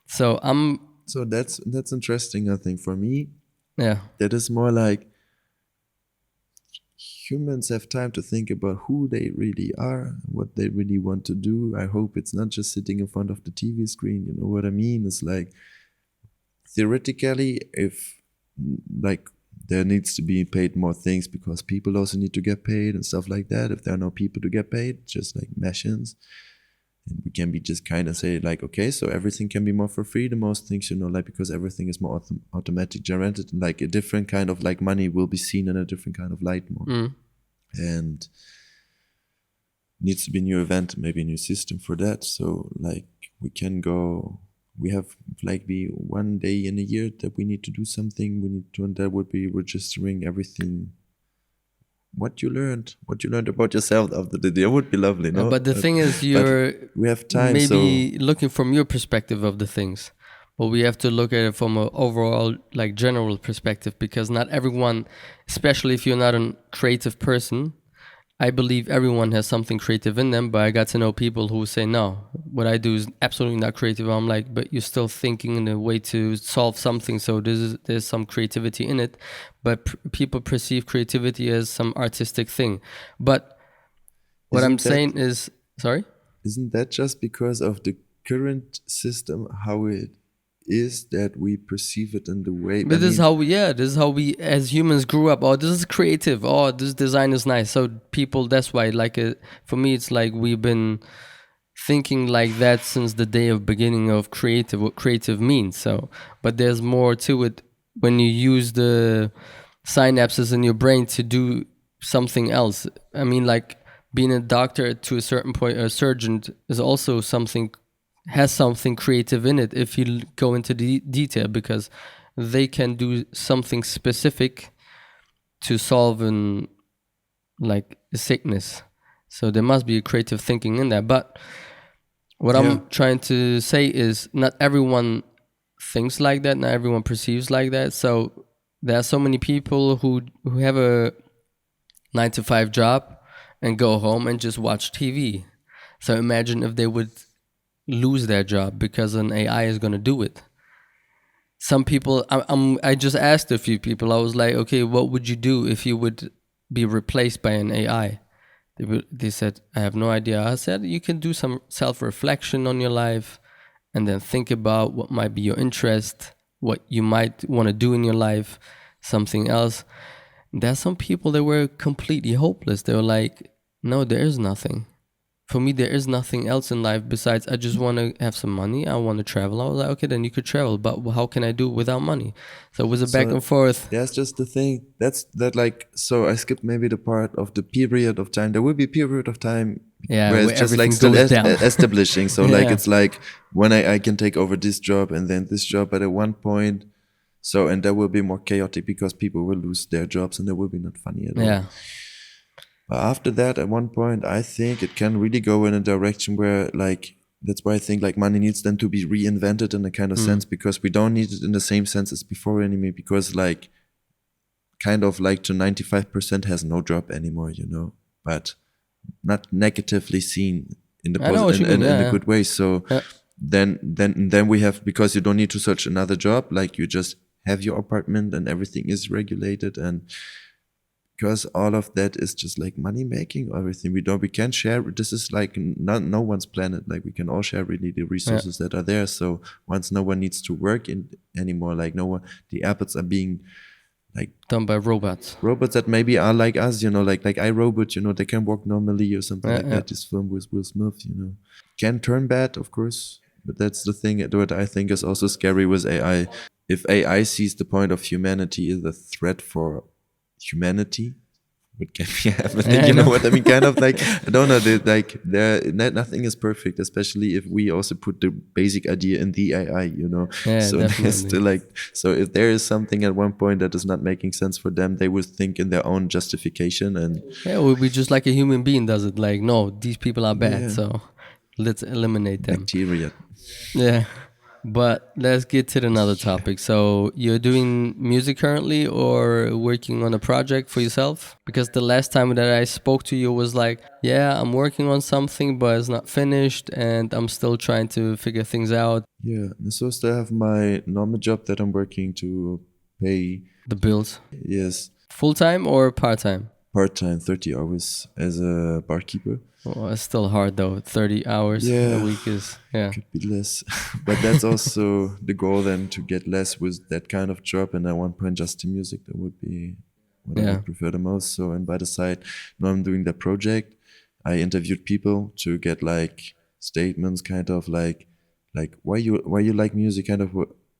So that's interesting. I think for me, yeah, that is more like humans have time to think about who they really are, what they really want to do. I hope it's not just sitting in front of the TV screen. You know what I mean? It's like, theoretically, if like there needs to be paid more things, because people also need to get paid and stuff like that. If there are no people to get paid, just like machines, And we can be just kind of say like, okay, so everything can be more for free, the most things, like, because everything is more automatic generated, and like a different kind of like money will be seen in a different kind of light more. And needs to be a new event, maybe a new system for that. So like we have like be one day in a year that we need to do something. We need to, and that would be registering everything. What you learned about yourself after the day would be lovely, no? But the thing is, we have time, maybe looking from your perspective of the things, but we have to look at it from an overall, like, general perspective, because not everyone, especially if you're not a creative person, I believe everyone has something creative in them, but I got to know people who say, no, what I do is absolutely not creative. I'm like, but you're still thinking in a way to solve something, so there's some creativity in it. But people perceive creativity as some artistic thing. But what I'm saying is, sorry? Isn't that just because of the current system, how it is that we perceive it in the way? But this is how we as humans grew up. Oh, this is creative. Oh, this design is nice. So people, that's why, like, for me, it's like we've been thinking like that since the day of beginning of creative, what creative means. So, but there's more to it when you use the synapses in your brain to do something else. I mean, like, being a doctor to a certain point, a surgeon is also has something creative in it if you go into the detail, because they can do something specific to solve a sickness. So there must be a creative thinking in that. But what I'm trying to say is not everyone thinks like that, not everyone perceives like that. So there are so many people who have a 9-to-5 job and go home and just watch TV. So imagine if they would lose their job because an AI is going to do it. Some people, I just asked a few people, I was like, okay, what would you do if you would be replaced by an AI? They said, I have no idea. I said, you can do some self-reflection on your life and then think about what might be your interest, what you might want to do in your life, something else. There's some people that were completely hopeless. They were like, no, there is nothing. For me, there is nothing else in life besides I just want to have some money. I want to travel. I was like, okay, then you could travel, but how can I do it without money? So it was a back and forth. That's just the thing. So I skipped maybe the part of the period of time. There will be a period of time where it's just like still establishing. So like it's like when I can take over this job and then this job, but at one point, and that will be more chaotic because people will lose their jobs and that will be not funny at all. Yeah. But after that, at one point, I think it can really go in a direction where, like, that's why I think like money needs then to be reinvented in a kind of sense, because we don't need it in the same sense as before anymore, because like kind of like to 95% has no job anymore, but not negatively seen in the in a good way. So then we have, because you don't need to search another job, like you just have your apartment and everything is regulated, and because all of that is just like money making, everything we can share. This is like no one's planet. Like we can all share really the resources that are there. So once no one needs to work anymore, like no one, the airports are being like done by robots. Robots that maybe are like us, like iRobot, they can walk normally or something like that. This film with Will Smith, can turn bad, of course, but that's the thing. What I think is also scary with AI. If AI sees the point of humanity is a threat for humanity, what can be happening? You know what I mean? Kind of like, I don't know, nothing is perfect, especially if we also put the basic idea in the AI, so there's still like, so if there is something at one point that is not making sense for them, they will think in their own justification, and it will be just like a human being does it, like, no, these people are bad, so let's eliminate them. Bacteria. Yeah. But let's get to another topic. So you're doing music currently or working on a project for yourself? Because the last time that I spoke to you was like, yeah, I'm working on something, but it's not finished and I'm still trying to figure things out. Yeah, so I still have my normal job that I'm working to pay the bills. Yes. Full-time or part-time? Part-time, 30 hours as a barkeeper. Oh, it's still hard though. 30 hours a week is, could be less. But that's also the goal then, to get less with that kind of job. And at one point, just the music, that would be what I would prefer the most. So, and by the side, now I'm doing that project. I interviewed people to get like statements, kind of like why you like music, kind of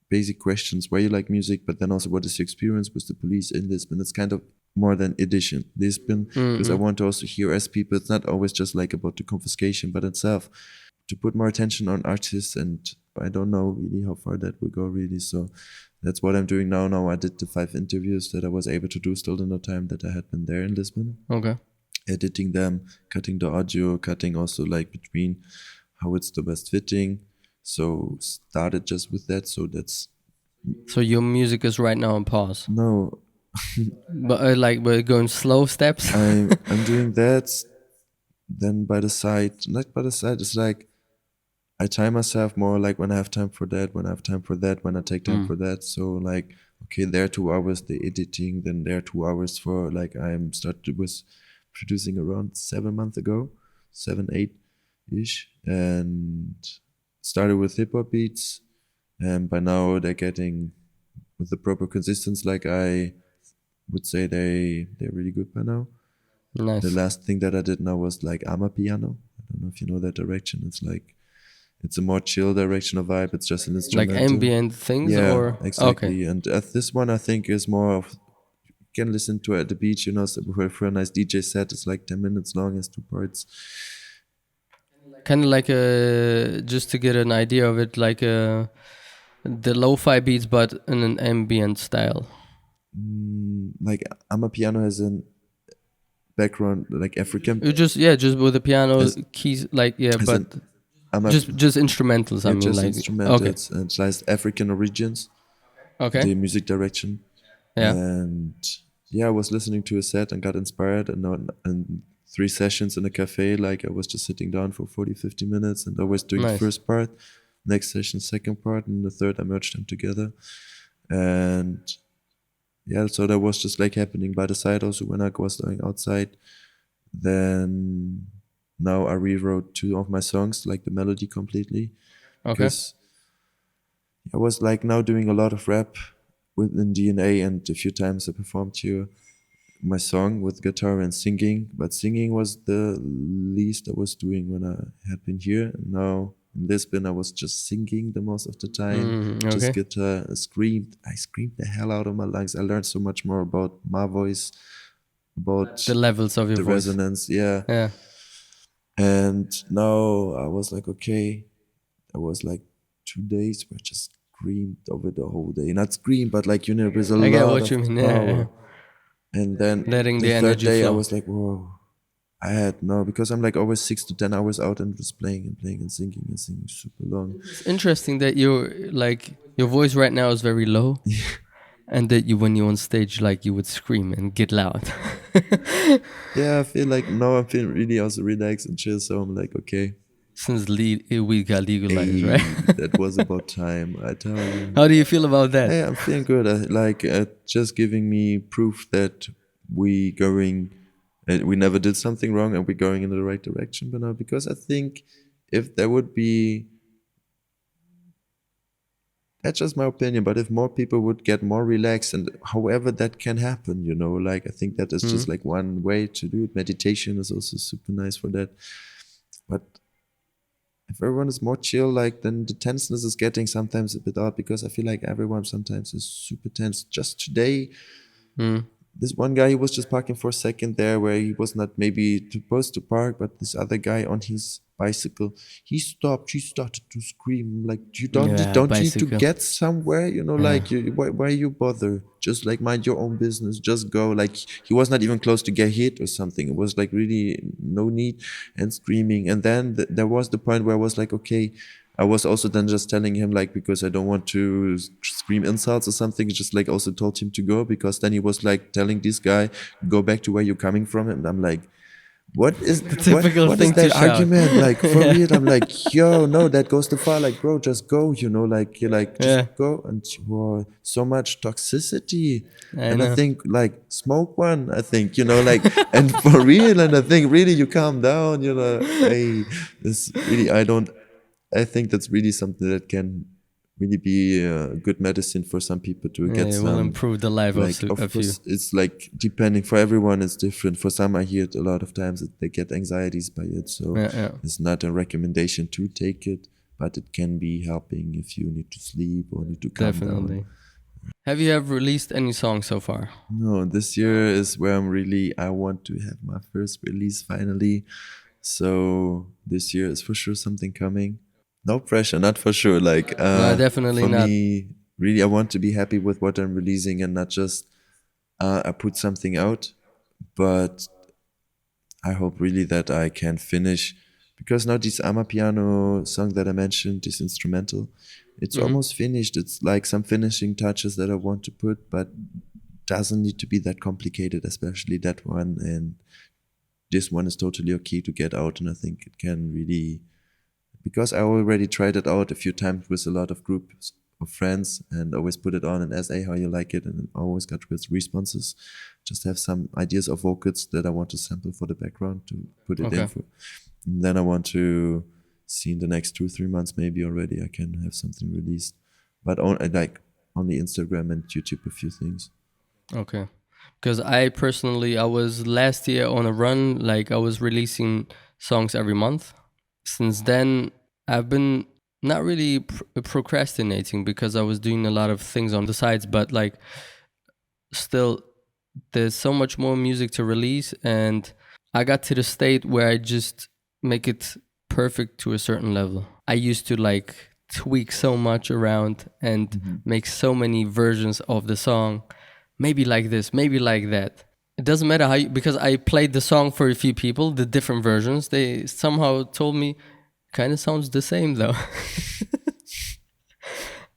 basic questions, why you like music, but then also what is your experience with the police in Lisbon. It's kind of more than edition Lisbon, because I want to also hear as people. It's not always just like about the confiscation, but itself to put more attention on artists, and I don't know really how far that will go really. So that's what I'm doing now. Now I did the 5 interviews that I was able to do still in the time that I had been there in Lisbon. Okay. Editing them, cutting the audio, cutting also like between how it's the best fitting. So started just with that. So that's. So your music is right now on pause. No. But like we're going slow steps. I'm doing that. Then by the side, not by the side, it's like I time myself more like when I have time for that, when I have time for that, when I take time for that. So like, okay, there are 2 hours the editing, then there are 2 hours for like I'm started with producing around 7 months ago, 7, 8-ish, and started with hip hop beats, and by now they're getting with the proper consistency. Like I would say they're really good by now. Nice. The last thing that I did now was like Amapiano. I don't know if you know that direction. It's like it's a more chill direction of vibe. It's just an instrumental. Like ambient things, yeah, or exactly. Okay. And this one I think is more of you can listen to it at the beach. You know, so for a nice DJ set, it's like 10 minutes long, has 2 parts. Kind of like just to get an idea of it, like the lo-fi beats, but in an ambient style. Like Amapiano has a background like African. You just with the piano keys, like but just instrumentals. I mean, just like instrumentals, and it's like African origins. Okay. The music direction. Yeah. And I was listening to a set and got inspired, and 3 sessions in a cafe, like I was just sitting down for 40-50 minutes, and I was doing the first part, next session second part, and the third I merged them together. And so that was just like happening by the side also when I was going outside. Then now I rewrote 2 of my songs, like the melody completely. Okay. Because I was like now doing a lot of rap within DNA, and a few times I performed here my song with guitar and singing, but singing was the least I was doing when I had been here. And now in Lisbon I was just singing the most of the time, just guitar. I screamed the hell out of my lungs. I learned so much more about my voice, about the levels of your voice, resonance. Yeah. And now I was like, okay, I was like 2 days where I just screamed over the whole day. Not scream, but like, there's a lot of power. Yeah. And then letting the third day flow. I was like, whoa. I had because I'm like always 6 to 10 hours out and just playing and singing super long. It's interesting that your voice right now is very low. And that when you're on stage, like you would scream and get loud. Yeah, I feel like now I'm feeling really also relaxed and chill. So I'm like, okay. Since we got legalized, right? That was about time, I tell you. How do you feel about that? Hey, I'm feeling good. Just giving me proof that we never did something wrong and we're going in the right direction. But now, because I think if there would be, that's just my opinion, but if more people would get more relaxed, and however that can happen, like I think that is just like one way to do it. Meditation is also super nice for that. But if everyone is more chill, like then the tenseness is getting sometimes a bit out, because I feel like everyone sometimes is super tense. Just today, this one guy, he was just parking for a second there where he was not maybe supposed to park, but this other guy on his bicycle, he stopped. He started to scream like, "You don't need to get somewhere, like why you bother? Just like mind your own business. Just go." Like he was not even close to get hit or something. It was like really no need, and screaming. And then there was the point where I was like, okay. I was also then just telling him, like, because I don't want to scream insults or something, just like also told him to go, because then he was like telling this guy, go back to where you're coming from. And I'm like, what is what is that argument? Like, for real? I'm like, yo, no, that goes too far. Like, bro, just go, like, you're like, just go. And so much toxicity. I think, like, smoke one, I think, like, and for real. And I think really you calm down, hey, this really, I think that's really something that can really be a good medicine for some people to get It will some, improve the life like, of of a few. course it's like depending, for everyone it's different. For some I hear it a lot of times that they get anxieties by it, so Yeah. it's not a recommendation to take it, but it can be helping if you need to sleep or need to calm down. Definitely. Have you ever released any songs so far? No, this year is where I want to have my first release finally. So this year is for sure something coming. No pressure, not for sure. Like No, definitely for not. me, really, I want to be happy with what I'm releasing and not just I put something out, but I hope really that I can finish, because now this Amapiano song that I mentioned, this instrumental, it's almost finished. It's like some finishing touches that I want to put, but doesn't need to be that complicated, especially that one. And this one is totally okay to get out, and I think it can really, because I already tried it out a few times with a lot of groups of friends and always put it on and ask, hey, how you like it, and I always got good responses. Just have some ideas of vocals that I want to sample for the background to put it in for. And then I want to see in the next 2-3 months maybe already I can have something released, but only Instagram and YouTube a few things. Okay. Because I personally, I was last year on a run, like I was releasing songs every month. Since then, I've been not really procrastinating because I was doing a lot of things on the sides, but like still, there's so much more music to release. And I got to the state where I just make it perfect to a certain level. I used to like tweak so much around and make so many versions of the song. Maybe like this, maybe like that. It doesn't matter how you, because I played the song for a few people, the different versions. They somehow told me, kind of sounds the same though.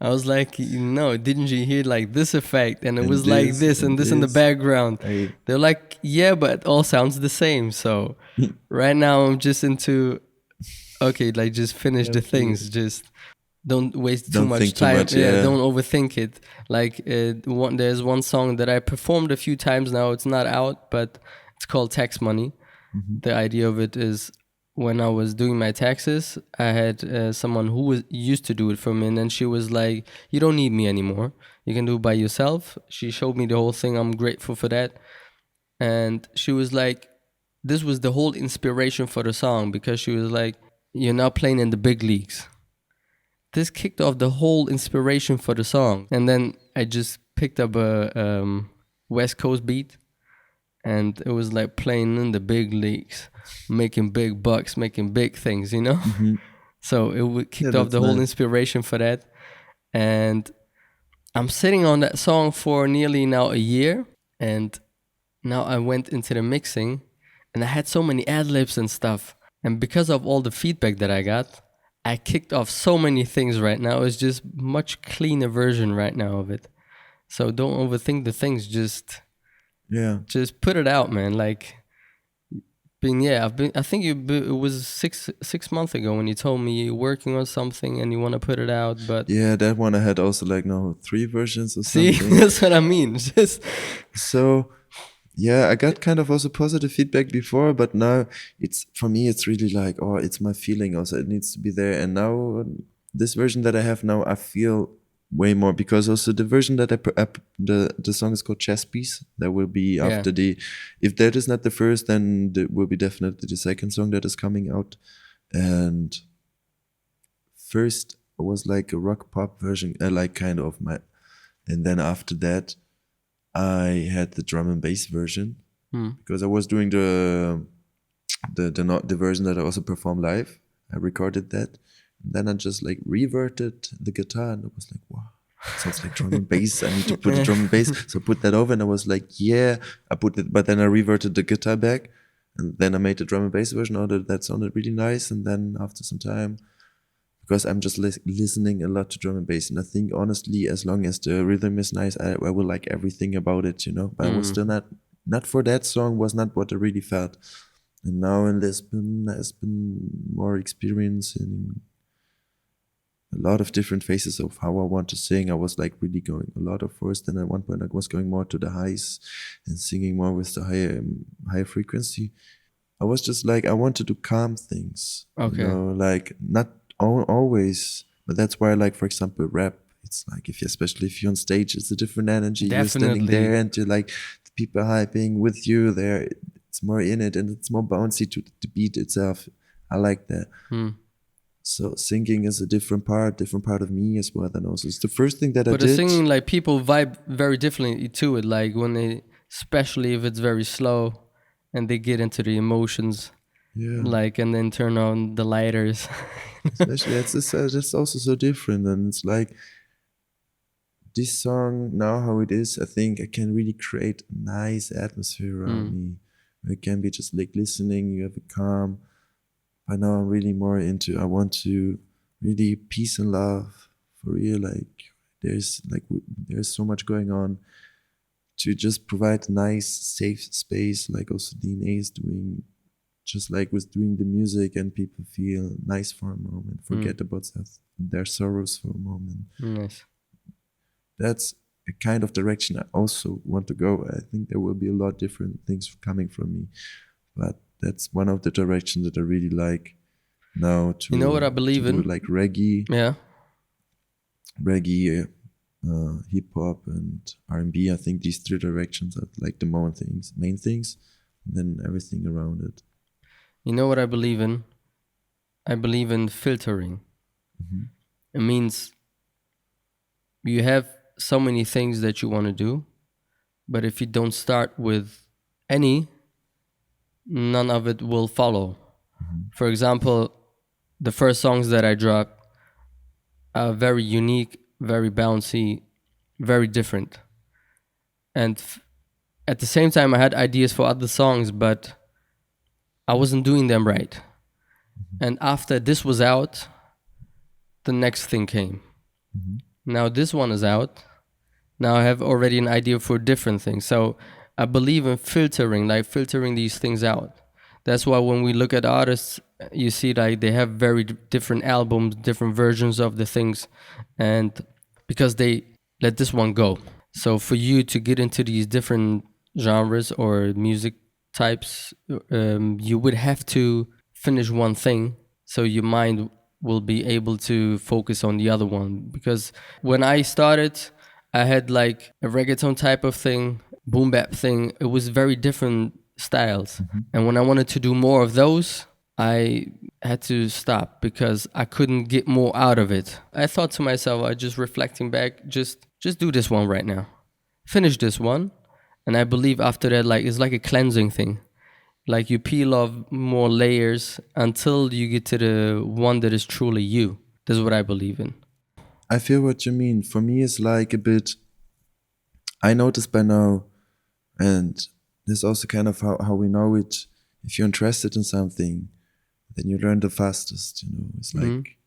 I was like, no, didn't you hear like this effect? And it And was like this and this in the this. background. They're like, yeah, but it all sounds the same. So right now I'm just into, okay, like just finish the things. Just don't waste too Don't much think too time. much, yeah. Don't overthink it. Like there's one song that I performed a few times now. It's not out, but it's called Tax Money. The idea of it is, when I was doing my taxes, I had someone who used to do it for me, and then she was like, "You don't need me anymore. You can do it by yourself." She showed me the whole thing. I'm grateful for that. And she was like, this was the whole inspiration for the song, because she was like, "You're now playing in the big leagues." This kicked off the whole inspiration for the song. And then I just picked up a West Coast beat, and it was like playing in the big leagues, making big bucks, making big things, you know? So it kicked off the whole inspiration for that. And I'm sitting on that song for nearly now a year. And now I went into the mixing, and I had so many ad-libs and stuff. And because of all the feedback that I got, I kicked off so many things right now. It's just much cleaner version right now of it. So don't overthink the things. Just put it out, man. Like, I think it was six months ago when you told me you're working on something and you want to put it out. But yeah, that one I had also like 3 versions or see, something. that's what I mean. Just so yeah, I got kind of also positive feedback before, but now for me it's really like, oh, it's my feeling also, it needs to be there. And now this version that I have now, I feel way more, because also the version that the song is called Chess Piece. That will be after if that is not the first, then it will be definitely the second song that is coming out. And first was like a rock pop version, like kind of and then after that I had the drum and bass version, because I was doing the version that I also performed live. I recorded that, and then I just like reverted the guitar, and I was like, wow, sounds like drum and bass. I need to put a drum and bass. So I put that over, and I was like, yeah, I put it, but then I reverted the guitar back, and then I made the drum and bass version. Oh, that sounded really nice. And then after some time, because I'm just listening a lot to drum and bass, and I think honestly, as long as the rhythm is nice, I will like everything about it, you know. But I was still not for that song, was not what I really felt. And now in Lisbon, there's been more experience in a lot of different phases of how I want to sing. I was like really going a lot of first, and at one point I was going more to the highs and singing more with the higher frequency. I was just like, I wanted to calm things, you know, like not always, But that's why, like, for example, rap, it's like, especially if you're on stage, it's a different energy. You're standing Definitely. there and you're like, the people hyping with you there. It's more in it and it's more bouncy to the beat itself. I like that. So singing is a different part of me as well. Then also, it's the first thing that I did. But the singing, like, people vibe very differently to it. Like when they, especially if it's very slow, and they get into the emotions, like, and then turn on the lighters. Especially that's also so different, and it's like this song now how it is. I think I can really create a nice atmosphere around me. It can be just like listening. You have a calm. By now I'm really more into. I want to really peace and love for real. Like there's so much going on. To just provide a nice, safe space, like also DNA is doing, just like was doing the music, and people feel nice for a moment, forget about their sorrows for a moment. Nice. That's a kind of direction I also want to go. I think there will be a lot different things coming from me, but that's one of the directions that I really like now. To, you know what I believe in? Like reggae. Yeah. Reggae. Hip hop and R&B. I think these three directions are like the main things, and then everything around it. You know what I believe in? I believe in filtering. It means you have so many things that you want to do, but if you don't start with any, none of it will follow. For example, the first songs that I dropped are very unique, very bouncy, very different. And at the same time, I had ideas for other songs, but I wasn't doing them right. And after this was out, the next thing came. Now this one is out. Now I have already an idea for different things. So I believe in filtering, like filtering these things out. That's why when we look at artists, you see like they have very different albums, different versions of the things, and because they let this one go. So for you to get into these different genres or music types, you would have to finish one thing so your mind will be able to focus on the other one. Because when I started, I had like a reggaeton type of thing, boom bap thing. It was very different styles. And when I wanted to do more of those, I had to stop because I couldn't get more out of it. I thought to myself, I just reflecting back, just do this one right now. Finish this one. And I believe after that, like, it's like a cleansing thing. Like you peel off more layers until you get to the one that is truly you. That's what I believe in. I feel what you mean. For me, it's like a bit, I noticed by now, and this is also kind of how we know it. If you're interested in something, then you learn the fastest, you know. It's like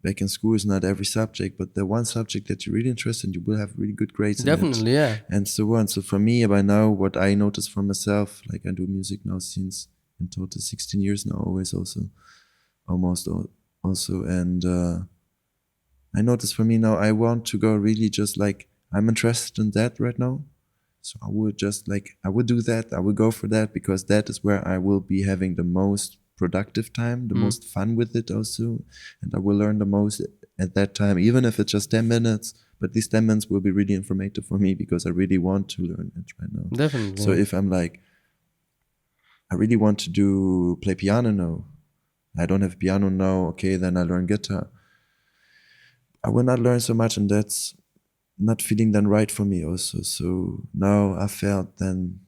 back in school is not every subject, but the one subject that you're really interested in, you will have really good grades Definitely, in it. yeah. And so on. So for me, by now, what I notice for myself, like I do music now since in total 16 years now, almost also. And I notice for me now, I want to go really just like, I'm interested in that right now. So I would do that. I would go for that because that is where I will be having the most productive time, the most fun with it also. And I will learn the most at that time, even if it's just 10 minutes. But these 10 minutes will be really informative for me because I really want to learn it right now. Definitely. So if I'm like, I really want to play piano now. I don't have piano now. Okay, then I learn guitar. I will not learn so much, and that's not feeling then right for me also. So now I felt then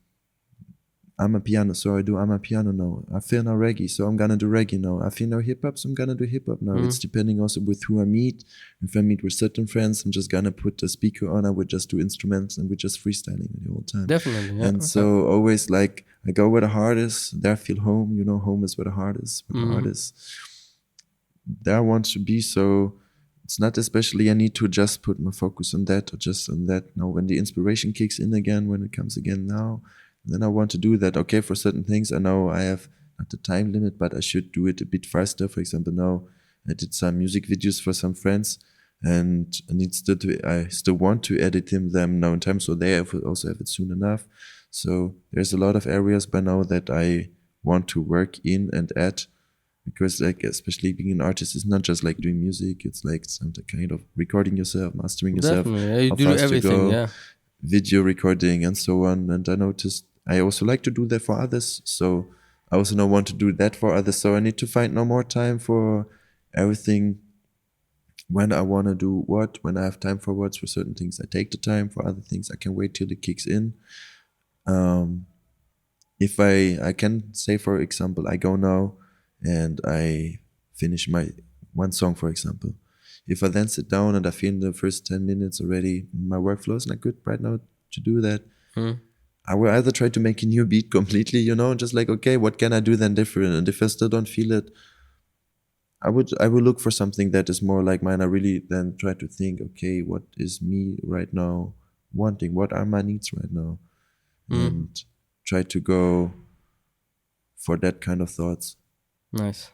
I'm a piano, so I'm a piano now. I feel now reggae, so I'm gonna do reggae now. I feel now hip hop, so I'm gonna do hip hop now. It's depending also with who I meet. If I meet with certain friends, I'm just gonna put the speaker on. I would just do instruments and we're just freestyling the whole time. Definitely, yeah. And so always like I go where the heart is. There I feel home. You know, home is where the heart is. Where the heart is. There I want to be. So it's not especially I need to just put my focus on that or just on that. No, when the inspiration kicks in again, when it comes again now, then I want to do that. Okay, for certain things, I know I have not the time limit, but I should do it a bit faster. For example, now I did some music videos for some friends, and I still want to edit them now in time, so they also have it soon enough. So there's a lot of areas by now that I want to work in and at. because like especially being an artist is not just like doing music. It's like some kind of recording yourself, mastering yourself, Definitely, yeah, you how do fast everything. you go, Yeah. video recording and so on. And I noticed I also like to do that for others. So I also now want to do that for others. So I need to find no more time for everything. When I want to do what, when I have time for what, for certain things I take the time, for other things I can wait till it kicks in. If I can say, for example, I go now and I finish my one song, for example. If I then sit down and I feel in the first 10 minutes already my workflow is not good right now to do that, I will either try to make a new beat completely, you know, just like, okay, what can I do then different? And if I still don't feel it, I will look for something that is more like mine. I really then try to think, okay, what is me right now wanting? What are my needs right now? And try to go for that kind of thoughts. Nice.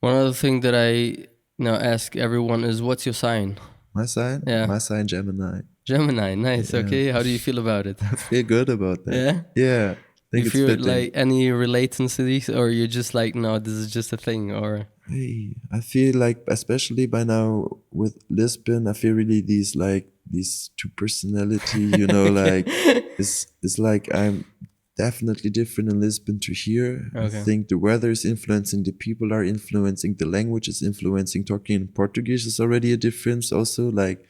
One other thing that I now ask everyone is, what's your sign? My sign? Yeah. My sign, Gemini. Gemini. Nice. Yeah. Okay. How do you feel about it? I feel good about that. Yeah? Yeah. I think You it's feel fitting. like any relatancies, or you're just like, no, this is just a thing, or? Hey, I feel like, especially by now with Lisbon, I feel really these two personality, you know, like it's like I'm definitely different in Lisbon to here. Okay. I think the weather is influencing, the people are influencing, the language is influencing. Talking in Portuguese is already a difference also. Like,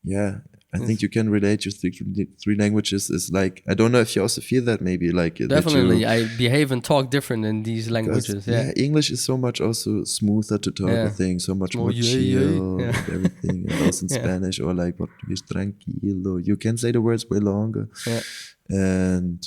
yeah, I think you can relate your three languages. Is like, I don't know if you also feel that maybe like definitely I behave and talk different in these languages. Yeah. English is so much also smoother to talk. I think so much more chill and everything. And also in Spanish or like Portuguese, tranquilo. You can say the words way longer. Yeah. And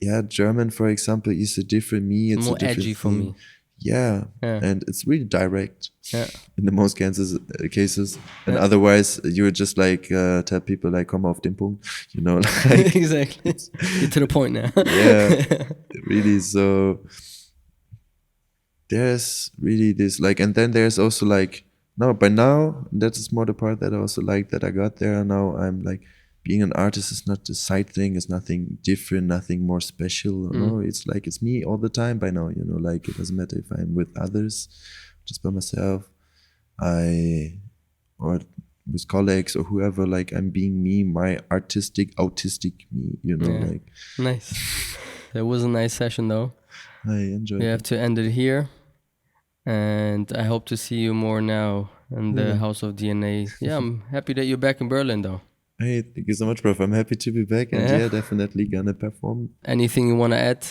yeah, German, for example, is a different me. It's more a different edgy for me. Yeah, and it's really direct. Yeah. In the most cases, and otherwise you would just like tell people like, "Komm auf den Punkt," you know, like exactly. Get to the point now. Yeah, really. So there's really this like, and then there's also like, no, by now that is more the part that I also like that I got there. Now I'm like, being an artist is not a side thing. It's nothing different, nothing more special. No, it's like, it's me all the time by now, you know, like it doesn't matter if I'm with others, just by myself, or with colleagues or whoever, like I'm being me, my artistic, autistic me, you know, like. Nice. That was a nice session though. I enjoyed it. We have to end it here. And I hope to see you more now in the House of DNA. Yeah, I'm happy that you're back in Berlin though. Hey, thank you so much, prof. I'm happy to be back, and definitely gonna perform. Anything you want to add?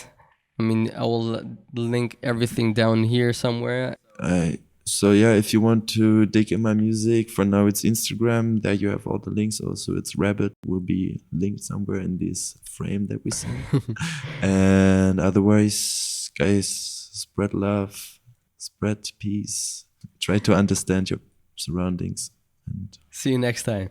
I mean, I will link everything down here somewhere. So yeah, if you want to dig in my music, for now it's Instagram. There you have all the links. Also, it's RÄBBIT will be linked somewhere in this frame that we see. And otherwise, guys, spread love, spread peace. Try to understand your surroundings. And see you next time.